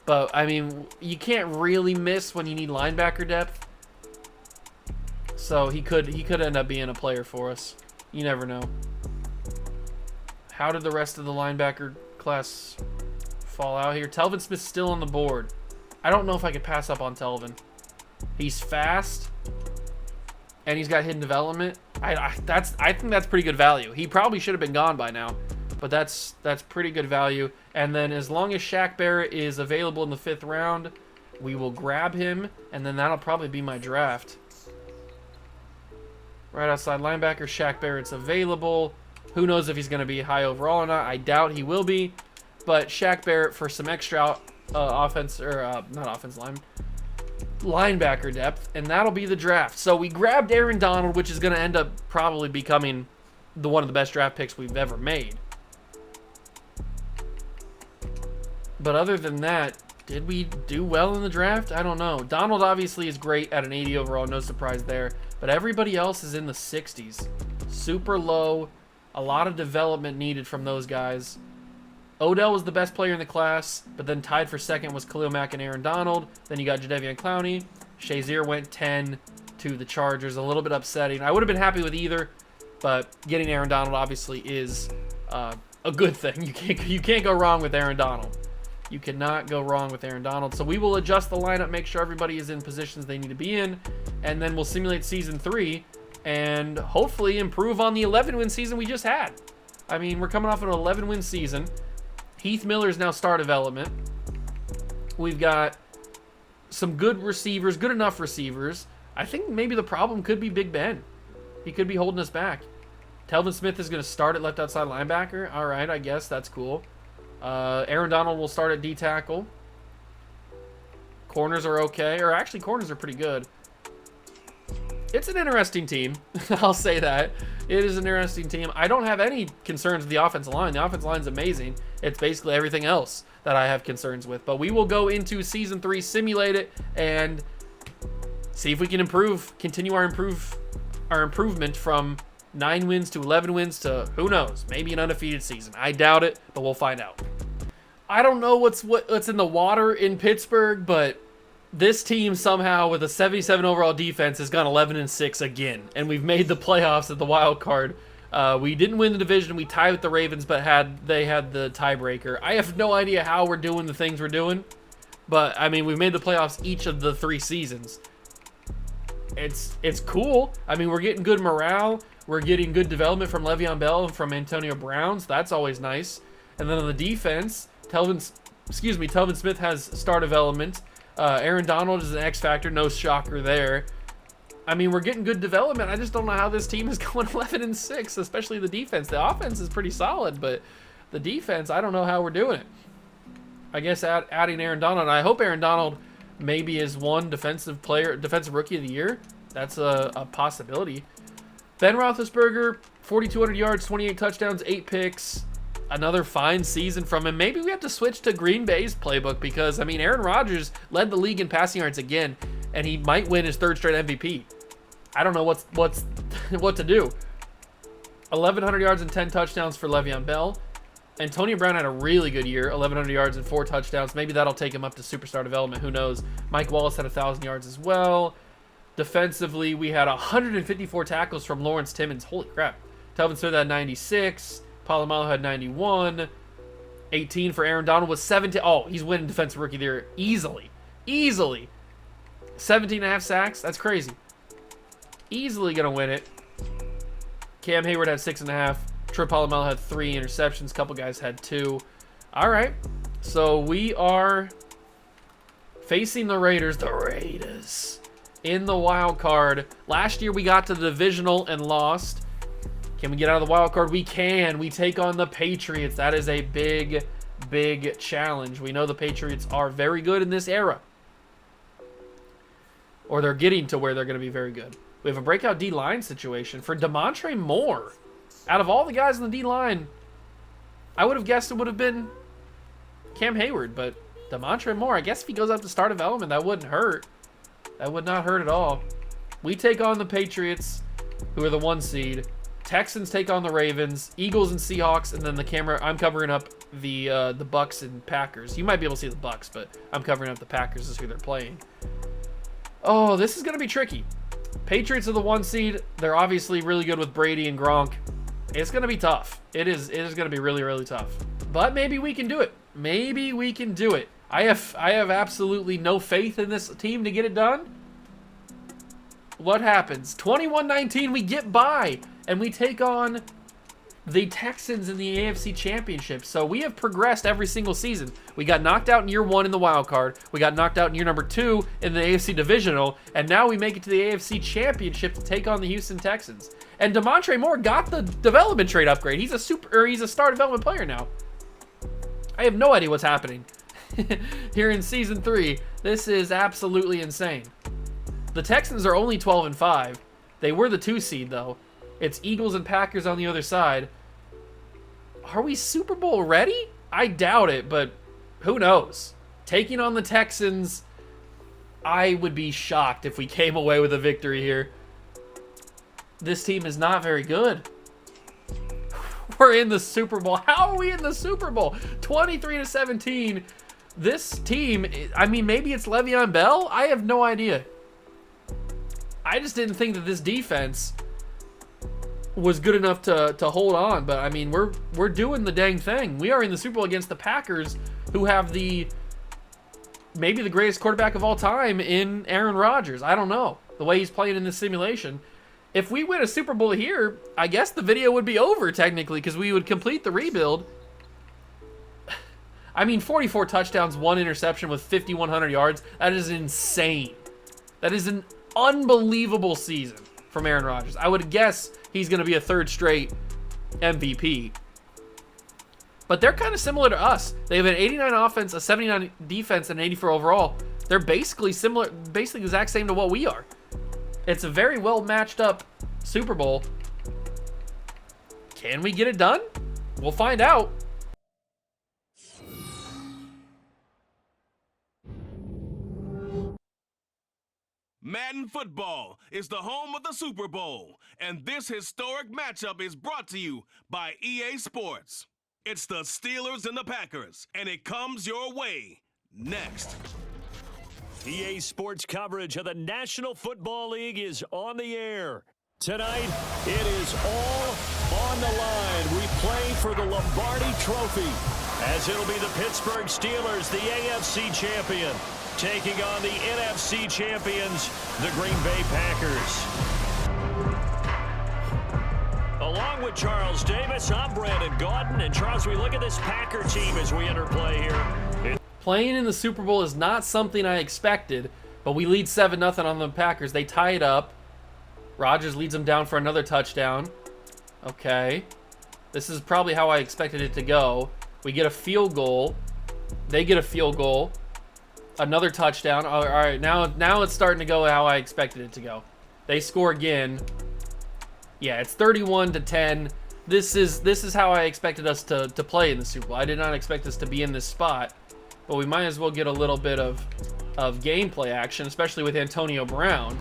But, I mean, you can't really miss when you need linebacker depth. So he could end up being a player for us. You never know. How did the rest of the linebacker class fall out here? Telvin Smith's still on the board. I don't know if I could pass up on Telvin. He's fast. And he's got hidden development. I think that's pretty good value. He probably should have been gone by now. But that's pretty good value. And then as long as Shaq Barrett is available in the 5th round, we will grab him. And then that'll probably be my draft. Right outside linebacker, Shaq Barrett's available. Who knows if he's going to be high overall or not. I doubt he will be. But Shaq Barrett for some extra linebacker depth, and that'll be the draft. So we grabbed Aaron Donald, which is going to end up probably becoming one of the best draft picks we've ever made. But other than that, did we do well in the draft? I don't know. Donald obviously is great at an 80 overall, no surprise there. But everybody else is in the 60s. Super low. A lot of development needed from those guys. Odell was the best player in the class, but then tied for second was Khalil Mack and Aaron Donald. Then you got Jadeveon Clowney. Shazier went 10 to the Chargers. A little bit upsetting. I would have been happy with either, but getting Aaron Donald obviously is a good thing. You can't go wrong with Aaron Donald. You cannot go wrong with Aaron Donald. So we will adjust the lineup, make sure everybody is in positions they need to be in, and then we'll simulate Season 3 and hopefully improve on the 11-win season we just had. I mean, we're coming off an 11-win season. Heath Miller is now star development. We've got some good receivers, good enough receivers. I think maybe the problem could be Big Ben. He could be holding us back. Telvin Smith is going to start at left outside linebacker. All right, I guess that's cool. Aaron Donald will start at D tackle. Corners are okay, or actually corners are pretty good. It's an interesting team. I'll say that. It is an interesting team. I don't have any concerns with the offensive line. The offensive line is amazing. It's basically everything else that I have concerns with. But we will go into Season 3, simulate it, and See if we can continue our improvement from 9 wins to 11 wins to, who knows, maybe an undefeated season. I doubt it, but we'll find out. I don't know what's in the water in Pittsburgh, but this team somehow with a 77 overall defense has gone 11-6 again, and we've made the playoffs at the wild card. We didn't win the division. We tied with the Ravens, but they had the tiebreaker. I have no idea how we're doing the things we're doing, but I mean, we've made the playoffs each of the 3 seasons. It's cool. I mean, we're getting good morale. We're getting good development from Le'Veon Bell and from Antonio Brown, so that's always nice. And then on the defense, Telvin Smith has star development. Aaron Donald is an X factor, no shocker there. I mean, we're getting good development. I just don't know how this team is going 11-6, especially the defense. The offense is pretty solid, but the defense, I don't know how we're doing it. I guess adding Aaron Donald, and I hope Aaron Donald maybe is one defensive rookie of the year. That's a possibility. Ben Roethlisberger, 4,200 yards, 28 touchdowns, 8 picks. Another fine season from him. Maybe we have to switch to Green Bay's playbook because, I mean, Aaron Rodgers led the league in passing yards again, and he might win his 3rd straight MVP. I don't know what to do. 1,100 yards and 10 touchdowns for Le'Veon Bell. Antonio Brown had a really good year, 1,100 yards and 4 touchdowns. Maybe that'll take him up to superstar development. Who knows? Mike Wallace had 1,000 yards as well. Defensively, we had 154 tackles from Lawrence Timmons. Holy crap. Telvin Smith had 96. Polamalu had 91. 18 for Aaron Donald was 17. Oh, he's winning Defensive Rookie of the Year easily. 17.5 sacks. That's crazy. Easily going to win it. Cam Hayward had 6.5. Troy Polamalu had 3 interceptions. A couple guys had 2. All right. So we are facing the Raiders. The Raiders in the wild card. Last year we got to the divisional and lost. Can we get out of the wild card? We can. We take on the Patriots. That is a big, big challenge. We know the Patriots are very good in this era. Or they're getting to where they're going to be very good. We have a breakout D-line situation for Demontre Moore. Out of all the guys in the D-line, I would have guessed it would have been Cam Hayward, but Demontre Moore, I guess if he goes up to star development, that wouldn't hurt. That would not hurt at all. We take on the Patriots, who are the 1 seed. Texans take on the Ravens, Eagles and Seahawks, and then the camera, I'm covering up the Bucks and Packers. You might be able to see the Bucks, but I'm covering up the Packers is who they're playing. Oh, this is going to be tricky. Patriots are the 1 seed. They're obviously really good with Brady and Gronk. It's going to be tough. It is going to be really, really tough. But maybe we can do it. Maybe we can do it. I have absolutely no faith in this team to get it done. What happens? 21-19, we get by, and we take on the Texans in the AFC Championship. So we have progressed every single season. We got knocked out in year 1 in the wild card. We got knocked out in year number 2 in the AFC Divisional, and now we make it to the AFC Championship to take on the Houston Texans. And Demontre Moore got the development trade upgrade. He's a star development player now. I have no idea what's happening here in season 3. This is absolutely insane. The Texans are only 12-5. They were the 2 seed though. It's Eagles and Packers on the other side. Are we Super Bowl ready? I doubt it, but who knows? Taking on the Texans, I would be shocked if we came away with a victory here. This team is not very good. We're in the Super Bowl. How are we in the Super Bowl? 23-17. This team, I mean, maybe it's Le'Veon Bell. I have no idea. I just didn't think that this defense was good enough to hold on. But, I mean, we're doing the dang thing. We are in the Super Bowl against the Packers, who have maybe the greatest quarterback of all time in Aaron Rodgers. I don't know. The way he's playing in this simulation. If we win a Super Bowl here, I guess the video would be over technically because we would complete the rebuild. I mean, 44 touchdowns, 1 interception with 5,100 yards. That is insane. That is an unbelievable season from Aaron Rodgers. I would guess he's going to be a 3rd straight MVP. But they're kind of similar to us. They have an 89 offense, a 79 defense, and an 84 overall. They're basically similar, basically the exact same to what we are. It's a very well matched up Super Bowl. Can we get it done? We'll find out. Madden football is the home of the Super Bowl, and this historic matchup is brought to you by EA Sports. It's the Steelers and the Packers, and it comes your way next. EA Sports coverage of the National Football League is on the air. Tonight, it is all on the line. We play for the Lombardi Trophy, as it'll be the Pittsburgh Steelers, the AFC champion, taking on the NFC champions, the Green Bay Packers. Along with Charles Davis, I'm Brandon Gaudin. And Charles, we look at this Packer team as we enter play here. Playing in the Super Bowl is not something I expected, but we lead 7-0 on the Packers. They tie it up. Rodgers leads them down for another touchdown. Okay. This is probably how I expected it to go. We get a field goal. They get a field goal. Another touchdown. All right, now it's starting to go how I expected it to go. They score again. Yeah, it's 31-10. This is how I expected us to play in the Super Bowl. I did not expect us to be in this spot, but we might as well get a little bit of gameplay action, especially with Antonio Brown.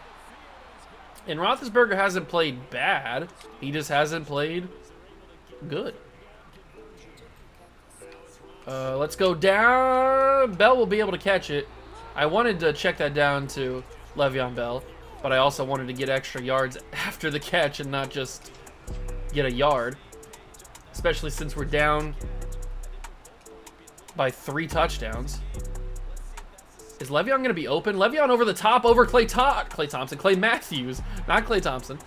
And Roethlisberger hasn't played bad. He just hasn't played good. Let's go down. Bell will be able to catch it. I wanted to check that down to Le'Veon Bell, but I also wanted to get extra yards after the catch and not just get a yard, especially since we're down by 3 touchdowns. Is Le'Veon going to be open? Le'Veon over the top over Clay Matthews, not Clay Thompson.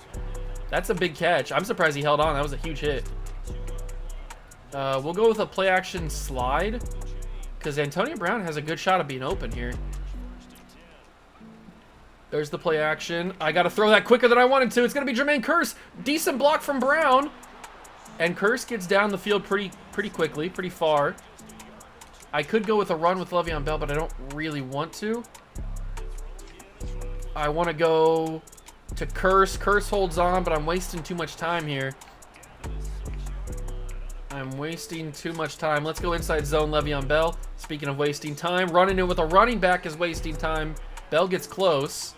That's a big catch. I'm surprised he held on. That was a huge hit. We'll go with a play action slide because Antonio Brown has a good shot of being open here. There's the play action. I got to throw that quicker than I wanted to. It's going to be Jermaine Kearse. Decent block from Brown. And Kearse gets down the field pretty quickly, pretty far. I could go with a run with Le'Veon Bell, but I don't really want to. I want to go to Kearse. Kearse holds on, but I'm wasting too much time here. I'm wasting too much time. Let's go inside zone Le'Veon Bell. Speaking of wasting time, running in with a running back is wasting time. Bell gets close.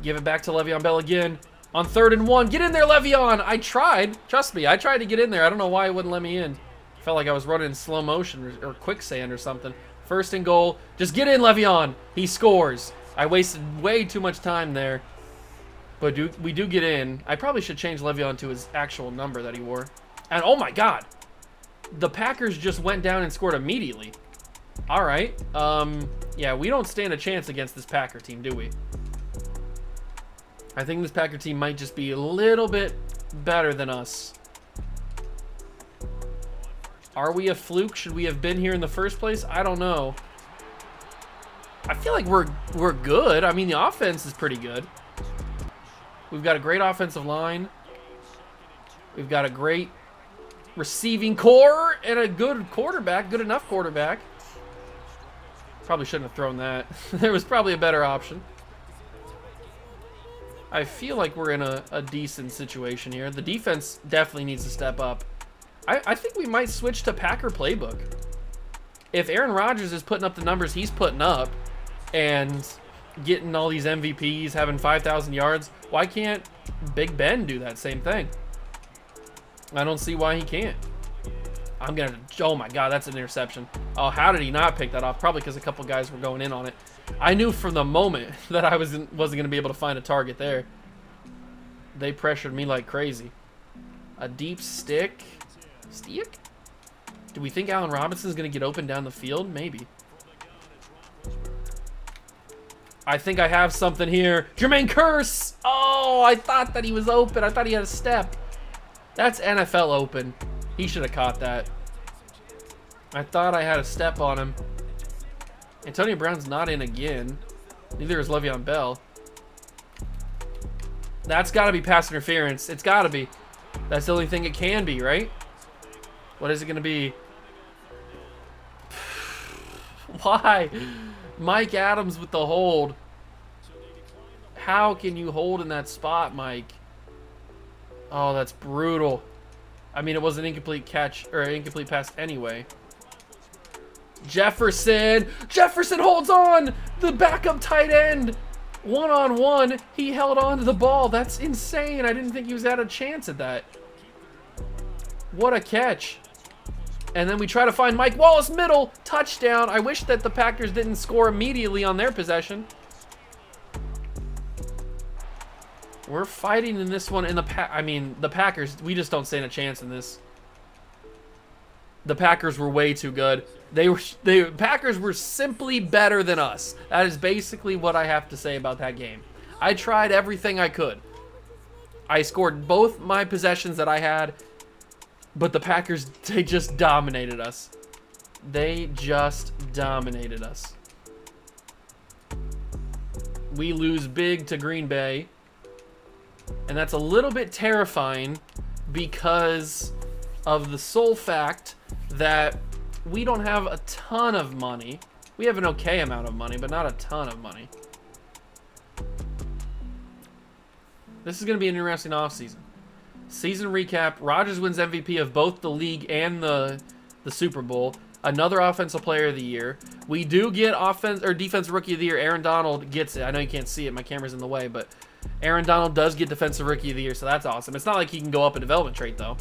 Give it back to Le'Veon Bell again. On 3rd and 1. Get in there, Le'Veon. I tried. Trust me, I tried to get in there. I don't know why it wouldn't let me in. Felt like I was running in slow motion or quicksand or something. 1st and goal. Just get in, Le'Veon. He scores. I wasted way too much time there. But we do get in. I probably should change Le'Veon to his actual number that he wore. And oh my God. The Packers just went down and scored immediately. All right. Yeah, we don't stand a chance against this Packer team, do we? I think this Packer team might just be a little bit better than us. Are we a fluke? Should we have been here in the first place? I don't know. I feel like we're good. I mean, the offense is pretty good. We've got a great offensive line. We've got a great receiving core and a good quarterback, good enough quarterback. Probably shouldn't have thrown that. There was probably a better option. I feel like we're in a decent situation here. The defense definitely needs to step up. I think we might switch to Packer playbook. If Aaron Rodgers is putting up the numbers he's putting up and getting all these MVPs, having 5,000 yards, why can't Big Ben do that same thing? I don't see why he can't. Oh my God, that's an interception. Oh, how did he not pick that off? Probably because a couple guys were going in on it. I knew from the moment that I wasn't going to be able to find a target there. They pressured me like crazy. A deep stick. Stick? Do we think Allen Robinson's going to get open down the field? Maybe. I think I have something here. Jermaine Kearse! Oh, I thought that he was open. I thought he had a step. That's NFL open. He should have caught that. I thought I had a step on him. Antonio Brown's not in again. Neither is Le'Veon Bell. That's got to be pass interference. It's got to be. That's the only thing it can be, right? What is it going to be? Why? Mike Adams with the hold. How can you hold in that spot, Mike? Oh, that's brutal. I mean, it was an incomplete catch or an incomplete pass anyway. Jefferson. Jefferson holds on. The backup tight end. One-on-one. He held on to the ball. That's insane. I didn't think he was at a chance at that. What a catch. And then we try to find Mike Wallace middle. Touchdown. I wish that the Packers didn't score immediately on their possession. We're fighting in this one. In the the Packers, we just don't stand a chance in this. The Packers were way too good. Packers were simply better than us. That is basically what I have to say about that game. I tried everything I could. I scored both my possessions that I had, but the Packers, they just dominated us. They just dominated us. We lose big to Green Bay, and that's a little bit terrifying because of the sole fact that we don't have a ton of money. We have an okay amount of money, but not a ton of money. This is going to be an interesting offseason. Season recap. Rodgers wins MVP of both the league and the Super Bowl. Another offensive player of the year. We do get defensive rookie of the year. Aaron Donald gets it. I know you can't see it. My camera's in the way, but Aaron Donald does get defensive rookie of the year, so that's awesome. It's not like he can go up a development trait, though.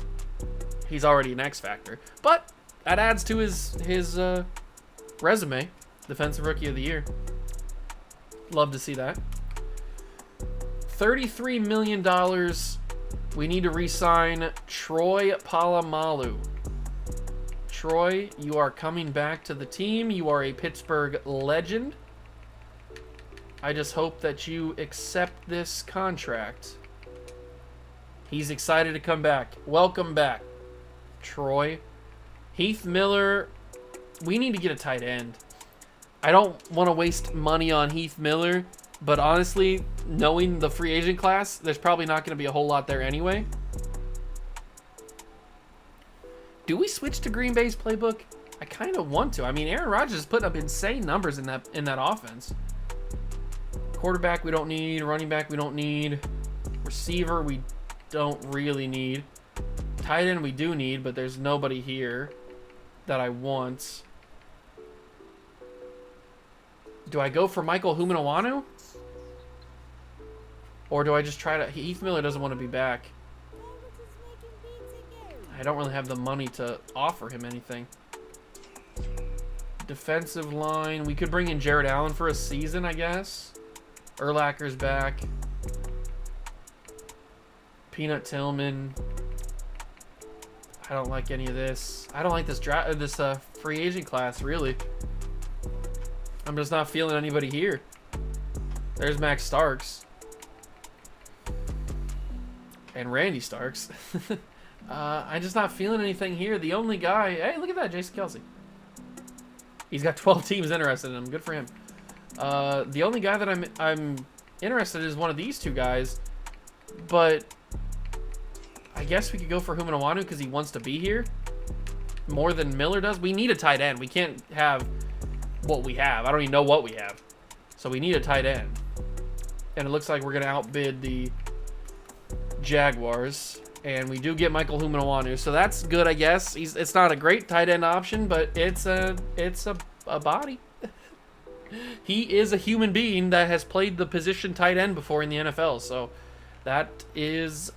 He's already an X factor. But that adds to his resume. Defensive rookie of the year. Love to see that. $33 million. We need to re-sign Troy Polamalu. Troy, you are coming back to the team. You are a Pittsburgh legend. I just hope that you accept this contract. He's excited to come back. Welcome back, Troy. Heath Miller, we need to get a tight end. I don't want to waste money on Heath Miller, but honestly, knowing the free agent class, there's probably not going to be a whole lot there anyway. Do we switch to Green Bay's playbook? I kind of want to. I mean, Aaron Rodgers is putting up insane numbers in that offense. Quarterback we don't need. Running back we don't need. Receiver we don't really need. Tight end we do need, but there's nobody here that I want. Do I go for Michael Huminawanu? Or do I just try to... Heath Miller doesn't want to be back. I don't really have the money to offer him anything. Defensive line. We could bring in Jared Allen for a season, I guess. Urlacher's back. Peanut Tillman. I don't like any of this. I don't like this free agent class, really. I'm just not feeling anybody here. There's Max Starks. And Randy Starks. I'm just not feeling anything here. The only guy... Hey, look at that, Jason Kelce. He's got 12 teams interested in him. Good for him. The only guy that I'm interested in is one of these two guys. But I guess we could go for Huminawanu because he wants to be here more than Miller does. We need a tight end. We can't have what we have. I don't even know what we have. So we need a tight end. And it looks like we're going to outbid the Jaguars. And we do get Michael Huminawanu. So that's good, I guess. It's not a great tight end option, but it's a body. He is a human being that has played the position tight end before in the NFL. So that is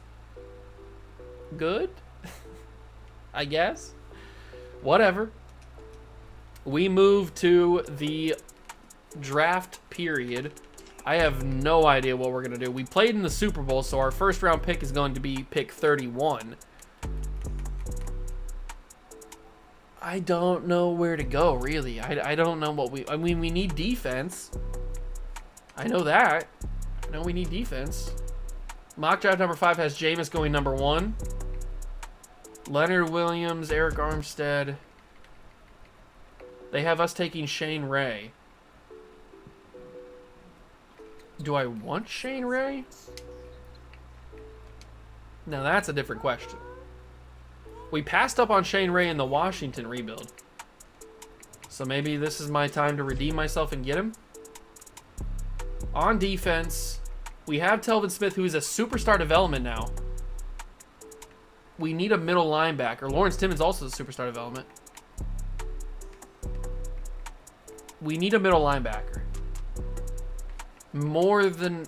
good, I guess. Whatever. We move to the draft period. I have no idea what we're going to do. We played in the Super Bowl, so our first round pick is going to be pick 31. I don't know where to go, really. I don't know what I mean, we need defense. I know that. I know we need defense. Mock draft number 5 has Jameis going number 1. Leonard Williams, Eric Armstead. They have us taking Shane Ray. Do I want Shane Ray? Now that's a different question. We passed up on Shane Ray in the Washington rebuild. So maybe this is my time to redeem myself and get him. On defense, we have Telvin Smith, who is a superstar development now. We need a middle linebacker. Lawrence Timmons also is a superstar development. We need a middle linebacker. More than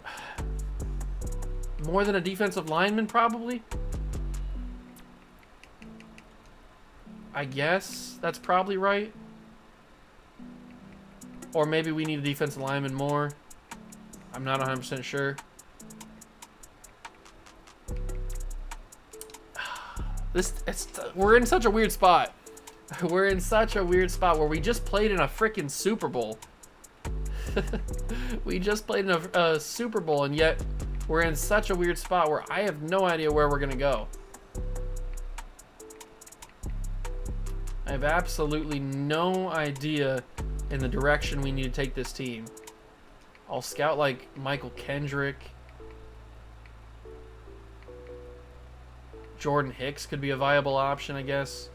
a defensive lineman, probably. I guess that's probably right. Or maybe we need a defensive lineman more. I'm not 100% sure. We're in such a weird spot. We're in such a weird spot where we just played in a freaking Super Bowl. We just played in a Super Bowl, and yet we're in such a weird spot where I have no idea where we're going to go. I have absolutely no idea in the direction we need to take this team. I'll scout like Michael Kendrick. Jordan Hicks could be a viable option, I guess.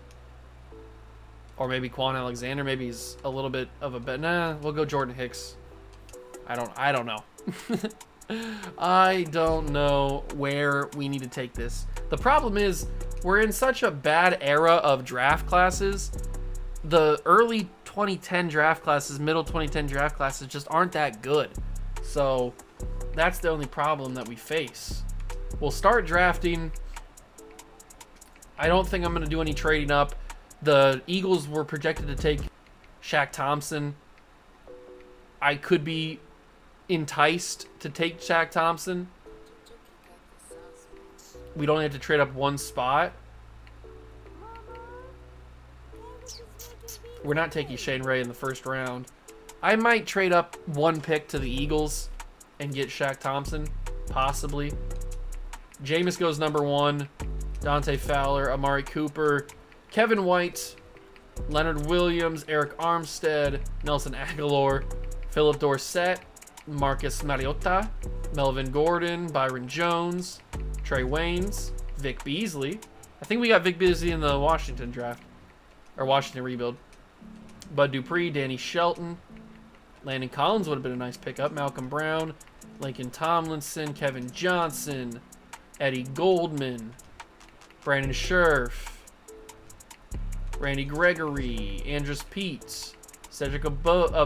Or maybe Quan Alexander. Maybe he's a little bit of a bet. Nah, we'll go Jordan Hicks. I don't know. I don't know where we need to take this. The problem is we're in such a bad era of draft classes. The early 2010 draft classes, middle 2010 draft classes just aren't that good. So that's the only problem that we face. We'll start drafting. I don't think I'm going to do any trading up. The Eagles were projected to take Shaq Thompson. I could be enticed to take Shaq Thompson. We don't have to trade up one spot. We're not taking Shane Ray in the first round. I might trade up one pick to the Eagles and get Shaq Thompson, possibly. Jameis goes number 1. Dante Fowler, Amari Cooper, Kevin White, Leonard Williams, Eric Armstead, Nelson Aguilar, Philip Dorsett, Marcus Mariota, Melvin Gordon, Byron Jones, Trey Waynes, Vic Beasley. I think we got Vic Beasley in the Washington draft. Or Washington rebuild. Bud Dupree, Danny Shelton. Landon Collins would have been a nice pickup. Malcolm Brown, Lincoln Tomlinson, Kevin Johnson, Eddie Goldman, Brandon Scherf, Randy Gregory, Andrus Peet, Cedric Ogbui,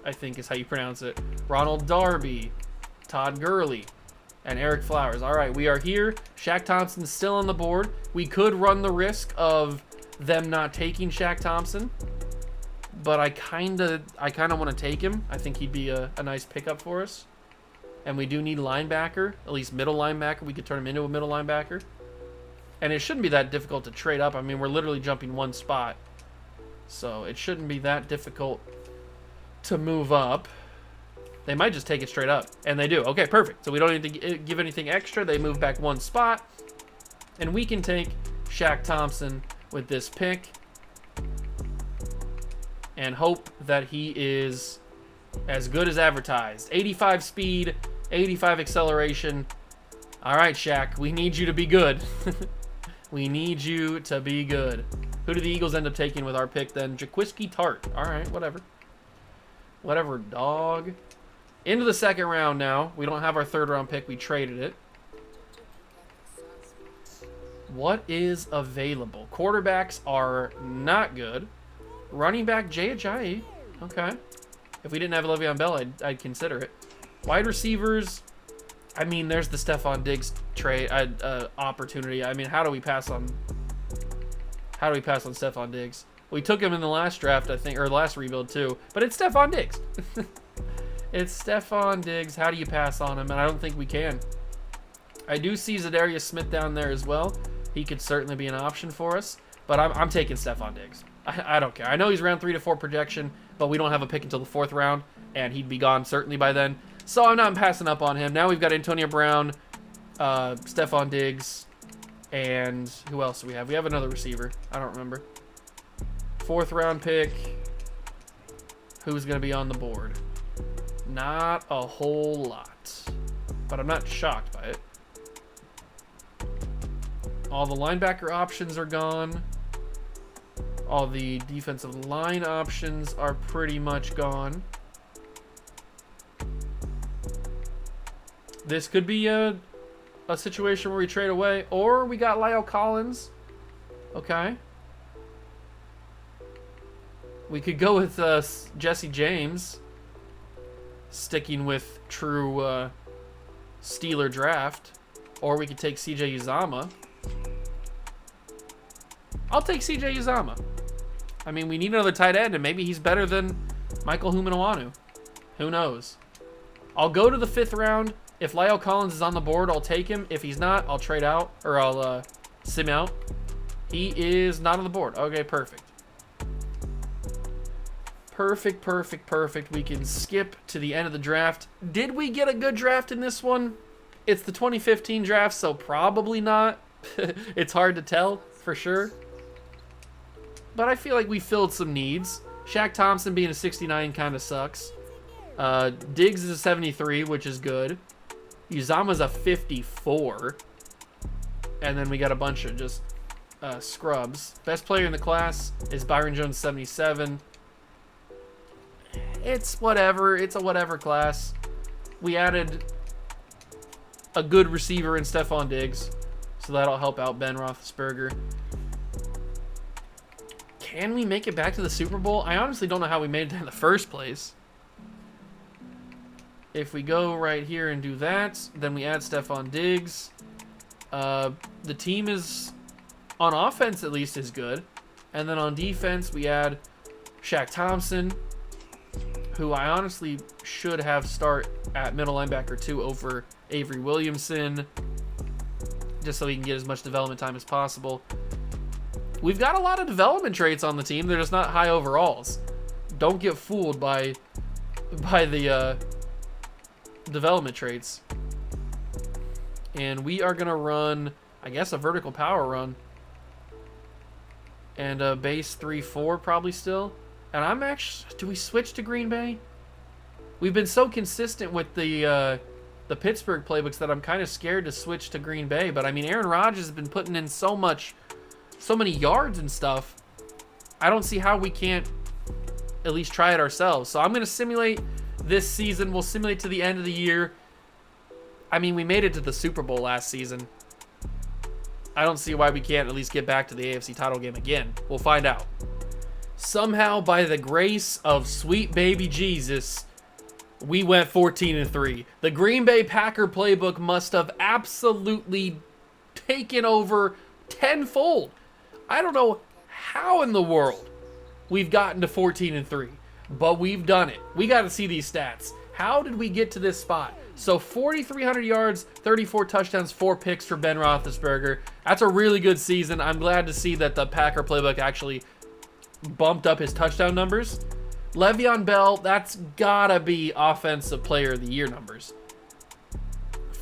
I think is how you pronounce it, Ronald Darby, Todd Gurley, and Eric Flowers. All right, we are here. Shaq Thompson's still on the board. We could run the risk of them not taking Shaq Thompson, but I kind of want to take him. I think he'd be a nice pickup for us. And we do need linebacker, at least middle linebacker. We could turn him into a middle linebacker. And it shouldn't be that difficult to trade up. I mean, we're literally jumping one spot. So it shouldn't be that difficult to move up. They might just take it straight up. And they do. Okay, perfect. So we don't need to give anything extra. They move back one spot. And we can take Shaq Thompson with this pick. And hope that he is as good as advertised. 85 speed, 85 acceleration. All right, Shaq, we need you to be good. We need you to be good. Who do the Eagles end up taking with our pick then? Jaquiski Tart. All right, whatever. Whatever, dog. Into the second round now. We don't have our third round pick. We traded it. What is available? Quarterbacks are not good. Running back, Jay Ajayi. Okay. If we didn't have Le'Veon Bell, I'd consider it. Wide receivers, I mean, there's the Stephon Diggs trade opportunity. I mean, how do we pass on Stephon Diggs? We took him in the last draft, I think, or last rebuild too. But it's Stephon Diggs. It's Stephon Diggs. How do you pass on him? And I don't think we can. I do see Zadarius Smith down there as well. He could certainly be an option for us. But I'm taking Stephon Diggs. I don't care. I know he's round 3 to 4 projection, but we don't have a pick until the 4th round, and he'd be gone certainly by then. So I'm not passing up on him. Now we've got Antonio Brown, Stephon Diggs, and who else do we have? We have another receiver. I don't remember. 4th round pick. Who's going to be on the board? Not a whole lot, but I'm not shocked by it. All the linebacker options are gone. All the defensive line options are pretty much gone. This could be a situation where we trade away. Or we got Lyle Collins. Okay. We could go with Jesse James, sticking with true Steeler draft. Or we could take CJ Uzama. I'll take CJ Uzama. I mean, we need another tight end, and maybe he's better than Michael Humanawanu. Who knows? I'll go to the 5th round. If Lyle Collins is on the board, I'll take him. If he's not, I'll trade out, or I'll sim out. He is not on the board. Okay, perfect. Perfect. We can skip to the end of the draft. Did we get a good draft in this one? It's the 2015 draft, so probably not. It's hard to tell for sure. But I feel like we filled some needs. Shaq Thompson being a 69 kind of sucks. Diggs is a 73, which is good. Uzama's a 54. And then we got a bunch of just scrubs. Best player in the class is Byron Jones, 77. It's whatever. It's a whatever class. We added a good receiver in Stephon Diggs, so that'll help out Ben Roethlisberger. Can we make it back to the Super Bowl? I honestly don't know how we made it there in the first place. If we go right here and do that, then we add Stephon Diggs. The team is, on offense at least, is good. And then on defense, we add Shaq Thompson, who I honestly should have start at middle linebacker 2 over Avery Williamson, just so he can get as much development time as possible. We've got a lot of development traits on the team. They're just not high overalls. Don't get fooled by the development traits. And we are going to run, I guess, a vertical power run. And a base 3-4 probably still. And I'm actually... Do we switch to Green Bay? We've been so consistent with the Pittsburgh playbooks that I'm kind of scared to switch to Green Bay. But, I mean, Aaron Rodgers has been putting in so many yards and stuff. I don't see how we can't at least try it ourselves. So I'm going to simulate this season. We'll simulate to the end of the year. I mean, we made it to the Super Bowl last season. I don't see why we can't at least get back to the AFC title game again. We'll find out. Somehow, by the grace of sweet baby Jesus, we went 14-3. The Green Bay Packer playbook must have absolutely taken over tenfold. I don't know how in the world we've gotten to 14-3, but we've done it. We got to see these stats. How did we get to this spot? So 4,300 yards, 34 touchdowns, 4 picks for Ben Roethlisberger. That's a really good season. I'm glad to see that the Packer playbook actually bumped up his touchdown numbers. Le'Veon Bell, that's gotta be Offensive Player of the Year numbers.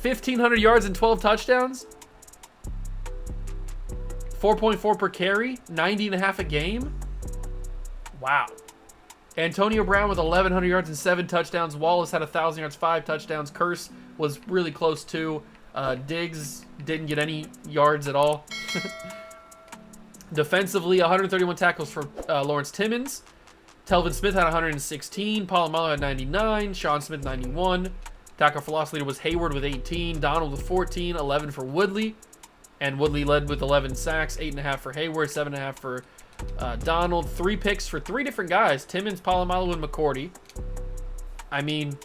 1,500 yards and 12 touchdowns. 4.4 per carry, 90.5 a game. Wow. Antonio Brown with 1,100 yards and 7 touchdowns. Wallace had 1,000 yards, 5 touchdowns. Curse was really close too. Diggs didn't get any yards at all. Defensively, 131 tackles for Lawrence Timmons. Telvin Smith had 116. Polamalu had 99. Sean Smith, 91. Tackle for loss leader was Hayward with 18. Donald with 14. 11 for Woodley. And Woodley led with 11 sacks. 8.5 for Hayward. 7.5 for Donald. 3 picks for 3 different guys. Timmons, Polamalu, and McCourty. I mean,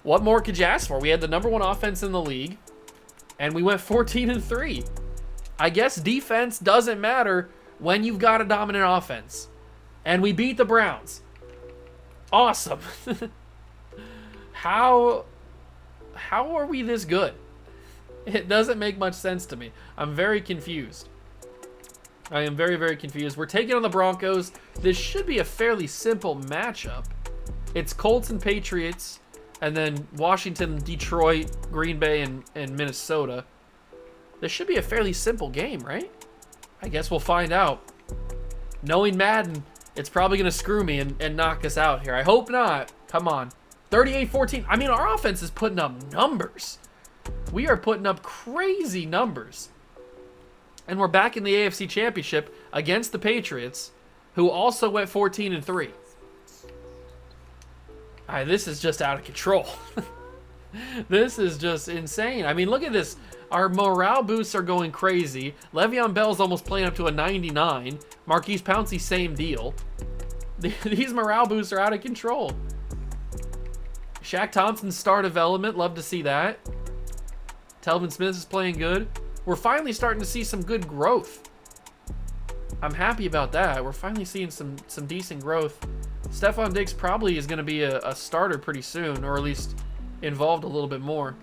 what more could you ask for? We had the #1 offense in the league. And we went 14-3. I guess defense doesn't matter when you've got a dominant offense. And we beat the Browns. Awesome. How are we this good? It doesn't make much sense to me. I'm very confused. I am very, very confused. We're taking on the Broncos. This should be a fairly simple matchup. It's Colts and Patriots, and then Washington, Detroit, Green Bay, and Minnesota. This should be a fairly simple game, right? I guess we'll find out. Knowing Madden, it's probably going to screw me and knock us out here. I hope not. Come on. 38-14. I mean, our offense is putting up numbers. We are putting up crazy numbers. And we're back in the AFC Championship against the Patriots, who also went 14-3. This is just out of control. This is just insane. I mean, look at this. Our morale boosts are going crazy. Le'Veon Bell's almost playing up to a 99. Marquise Pouncey, same deal. These morale boosts are out of control. Shaq Thompson's star development, love to see that. Telvin Smith is playing good. We're finally starting to see some good growth. I'm happy about that. We're finally seeing some decent growth. Stephon Diggs probably is going to be a starter pretty soon, or at least involved a little bit more.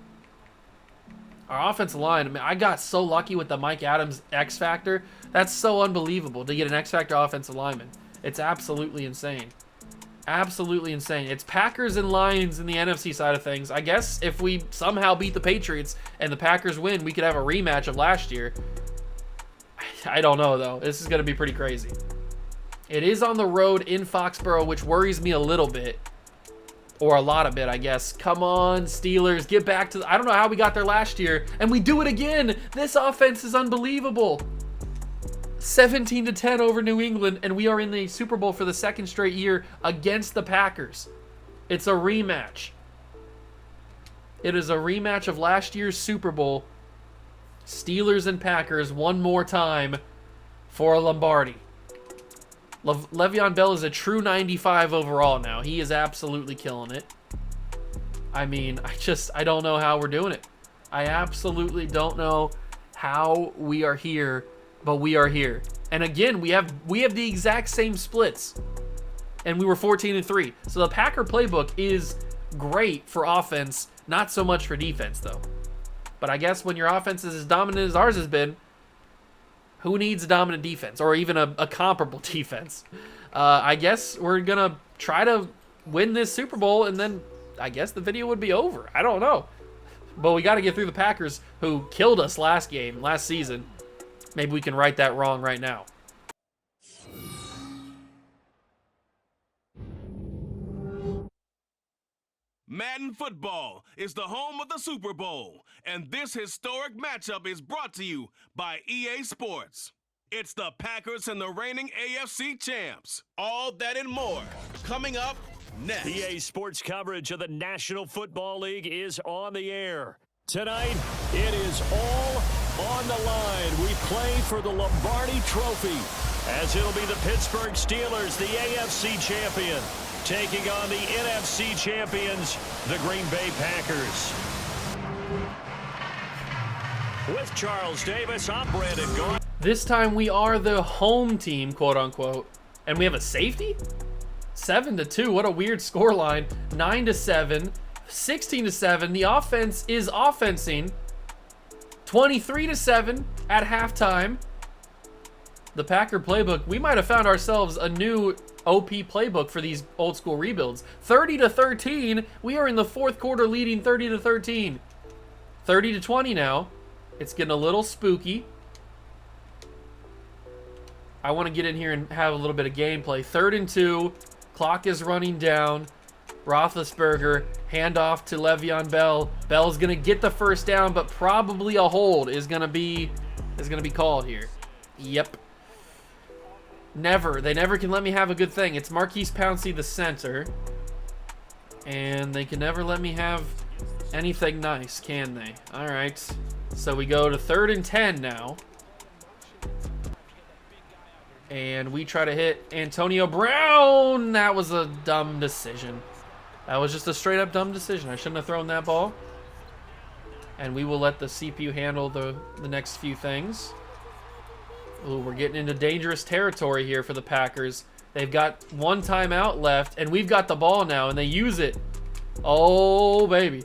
Our offensive line, I mean, I got so lucky with the Mike Adams X Factor. That's so unbelievable to get an X Factor offensive lineman. It's absolutely insane. Absolutely insane. It's Packers and Lions in the NFC side of things. I guess if we somehow beat the Patriots and the Packers win, we could have a rematch of last year. I don't know, though. This is going to be pretty crazy. It is on the road in Foxborough, which worries me a little bit. Or a lot of it, I guess. Come on, Steelers. Get back to... I don't know how we got there last year. And we do it again. This offense is unbelievable. 17-10 over New England. And we are in the Super Bowl for the second straight year against the Packers. It's a rematch. It is a rematch of last year's Super Bowl. Steelers and Packers one more time for a Lombardi. Le'Veon Bell is a true 95 overall now. He is absolutely killing it. I mean, I don't know how we're doing it. I absolutely don't know how we are here, but we are here. And again, we have the exact same splits. And we were 14-3. So the Packer playbook is great for offense, not so much for defense though. But I guess when your offense is as dominant as ours has been, who needs a dominant defense or even a comparable defense? I guess we're going to try to win this Super Bowl, and then I guess the video would be over. I don't know. But we got to get through the Packers, who killed us last season. Maybe we can right that wrong right now. Madden football is the home of the Super Bowl, and this historic matchup is brought to you by EA Sports. It's the Packers and the reigning AFC champs. All that and more coming up next. EA Sports coverage of the National Football League is on the air. Tonight, it is all on the line. We play for the Lombardi Trophy, as it'll be the Pittsburgh Steelers, the AFC champion, taking on the NFC champions, the Green Bay Packers. With Charles Davis, I'm Brandon Gaudin. This time we are the home team, quote unquote, and we have a safety? 7-2, what a weird scoreline. 9-7, 16-7. The offense is offensing. 23-7 at halftime. The Packer playbook, we might have found ourselves a new OP playbook for these old school rebuilds. 30-13, we are in the fourth quarter leading 30-13. 30-20 now. It's getting a little spooky. I want to get in here and have a little bit of gameplay. 3rd and 2, clock is running down. Roethlisberger, handoff to Le'Veon Bell. Bell's gonna get the first down, but probably a hold is gonna be called here. Yep. They never can let me have a good thing. It's Marquise Pouncey, the center, and they can never let me have anything nice, can they? All right. So we go to 3rd and 10 now. And we try to hit Antonio Brown. That was a dumb decision. That was just a straight up dumb decision. I shouldn't have thrown that ball. And we will let the CPU handle the next few things. Ooh, we're getting into dangerous territory here for the Packers. They've got one timeout left, and we've got the ball now, and they use it. Oh, baby.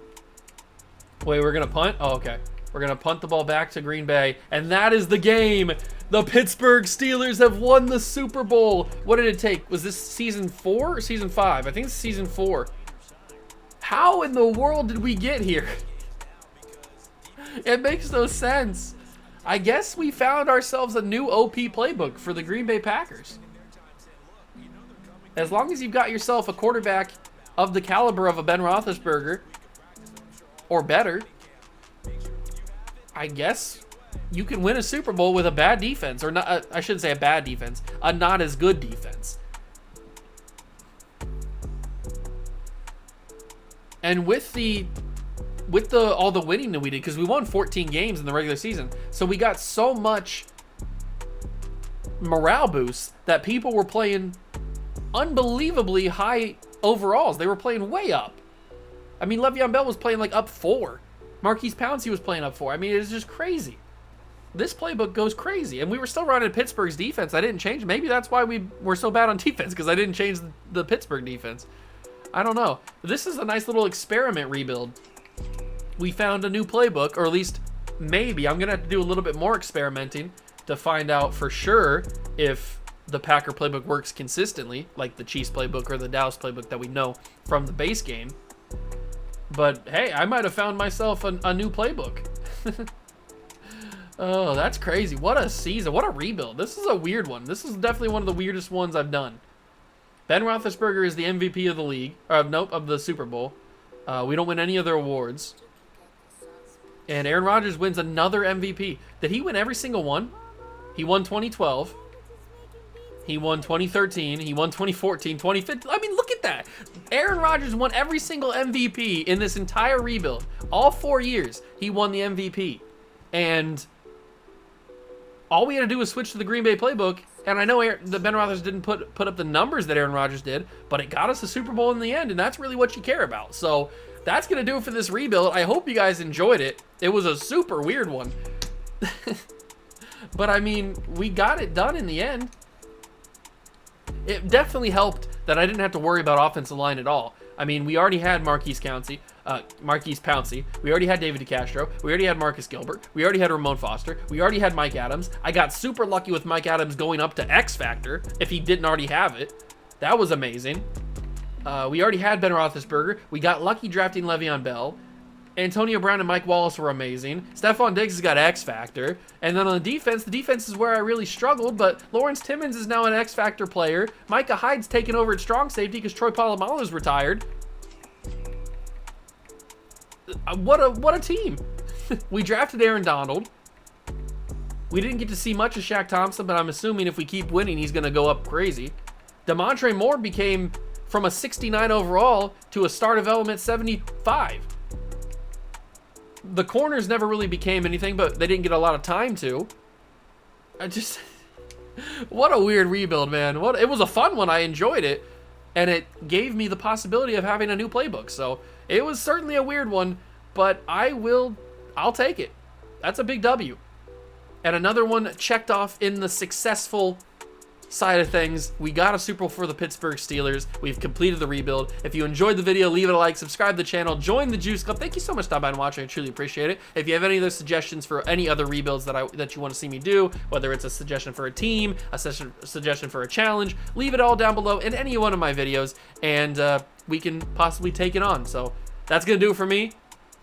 Wait, we're going to punt? Oh, okay. We're going to punt the ball back to Green Bay, and that is the game. The Pittsburgh Steelers have won the Super Bowl. What did it take? Was this season 4 or season 5? I think it's season 4. How in the world did we get here? It makes no sense. I guess we found ourselves a new OP playbook for the Green Bay Packers. As long as you've got yourself a quarterback of the caliber of a Ben Roethlisberger, or better, I guess you can win a Super Bowl with a bad defense, or not. I shouldn't say a bad defense, a not as good defense. And with all the winning that we did, because we won 14 games in the regular season, so we got so much morale boost that people were playing unbelievably high overalls. They were playing way up. I mean, Le'Veon Bell was playing like up 4. Marquise Pouncey was playing up 4. I mean, it's just crazy. This playbook goes crazy. And we were still running Pittsburgh's defense. I didn't change. Maybe that's why we were so bad on defense, because I didn't change the Pittsburgh defense. I don't know. This is a nice little experiment rebuild. We found a new playbook, or at least maybe. I'm going to have to do a little bit more experimenting to find out for sure if the Packer playbook works consistently, like the Chiefs playbook or the Dallas playbook that we know from the base game. But hey, I might have found myself a new playbook. Oh, that's crazy. What a season. What a rebuild. This is a weird one. This is definitely one of the weirdest ones I've done. Ben Roethlisberger is the MVP of the league. Nope, of the Super Bowl. We don't win any other awards. And Aaron Rodgers wins another MVP. Did he win every single one? He won 2012. He won 2013. He won 2014, 2015. I mean, look at that. Aaron Rodgers won every single MVP in this entire rebuild. All 4 years, he won the MVP. And all we had to do was switch to the Green Bay playbook. And I know the Ben Roethlisberger didn't put up the numbers that Aaron Rodgers did, but it got us a Super Bowl in the end, and that's really what you care about. So that's going to do it for this rebuild. I hope you guys enjoyed it. It was a super weird one. But, I mean, we got it done in the end. It definitely helped that I didn't have to worry about offensive line at all. I mean, we already had Marquise Pouncey. We already had David DeCastro. We already had Marcus Gilbert. We already had Ramon Foster. We already had Mike Adams. I got super lucky with Mike Adams going up to X Factor if he didn't already have it. That was amazing. We already had Ben Roethlisberger. We got lucky drafting Le'Veon Bell. Antonio Brown and Mike Wallace were amazing. Stephon Diggs has got X Factor. And then on the defense is where I really struggled, but Lawrence Timmons is now an X Factor player. Micah Hyde's taken over at strong safety because Troy Polamalu's retired. What a team. We drafted Aaron Donald. We didn't get to see much of Shaq Thompson, but I'm assuming if we keep winning, he's going to go up crazy. Demontre Moore became from a 69 overall to a star development 75. The corners never really became anything, but they didn't get a lot of time to. What a weird rebuild, man. It was a fun one. I enjoyed it, and it gave me the possibility of having a new playbook. So it was certainly a weird one, but I'll take it. That's a big W. And another one checked off in the successful side of things. We got a Super Bowl for the Pittsburgh Steelers. We've completed the rebuild. If you enjoyed the video, leave it a like, subscribe to the channel, join the Juice Club. Thank you so much for stopping by and watching. I truly appreciate it. If you have any other suggestions for any other rebuilds that you want to see me do, whether it's a suggestion for a team, a suggestion for a challenge, leave it all down below in any one of my videos, and we can possibly take it on. So that's going to do it for me,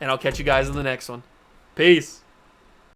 and I'll catch you guys in the next one. Peace.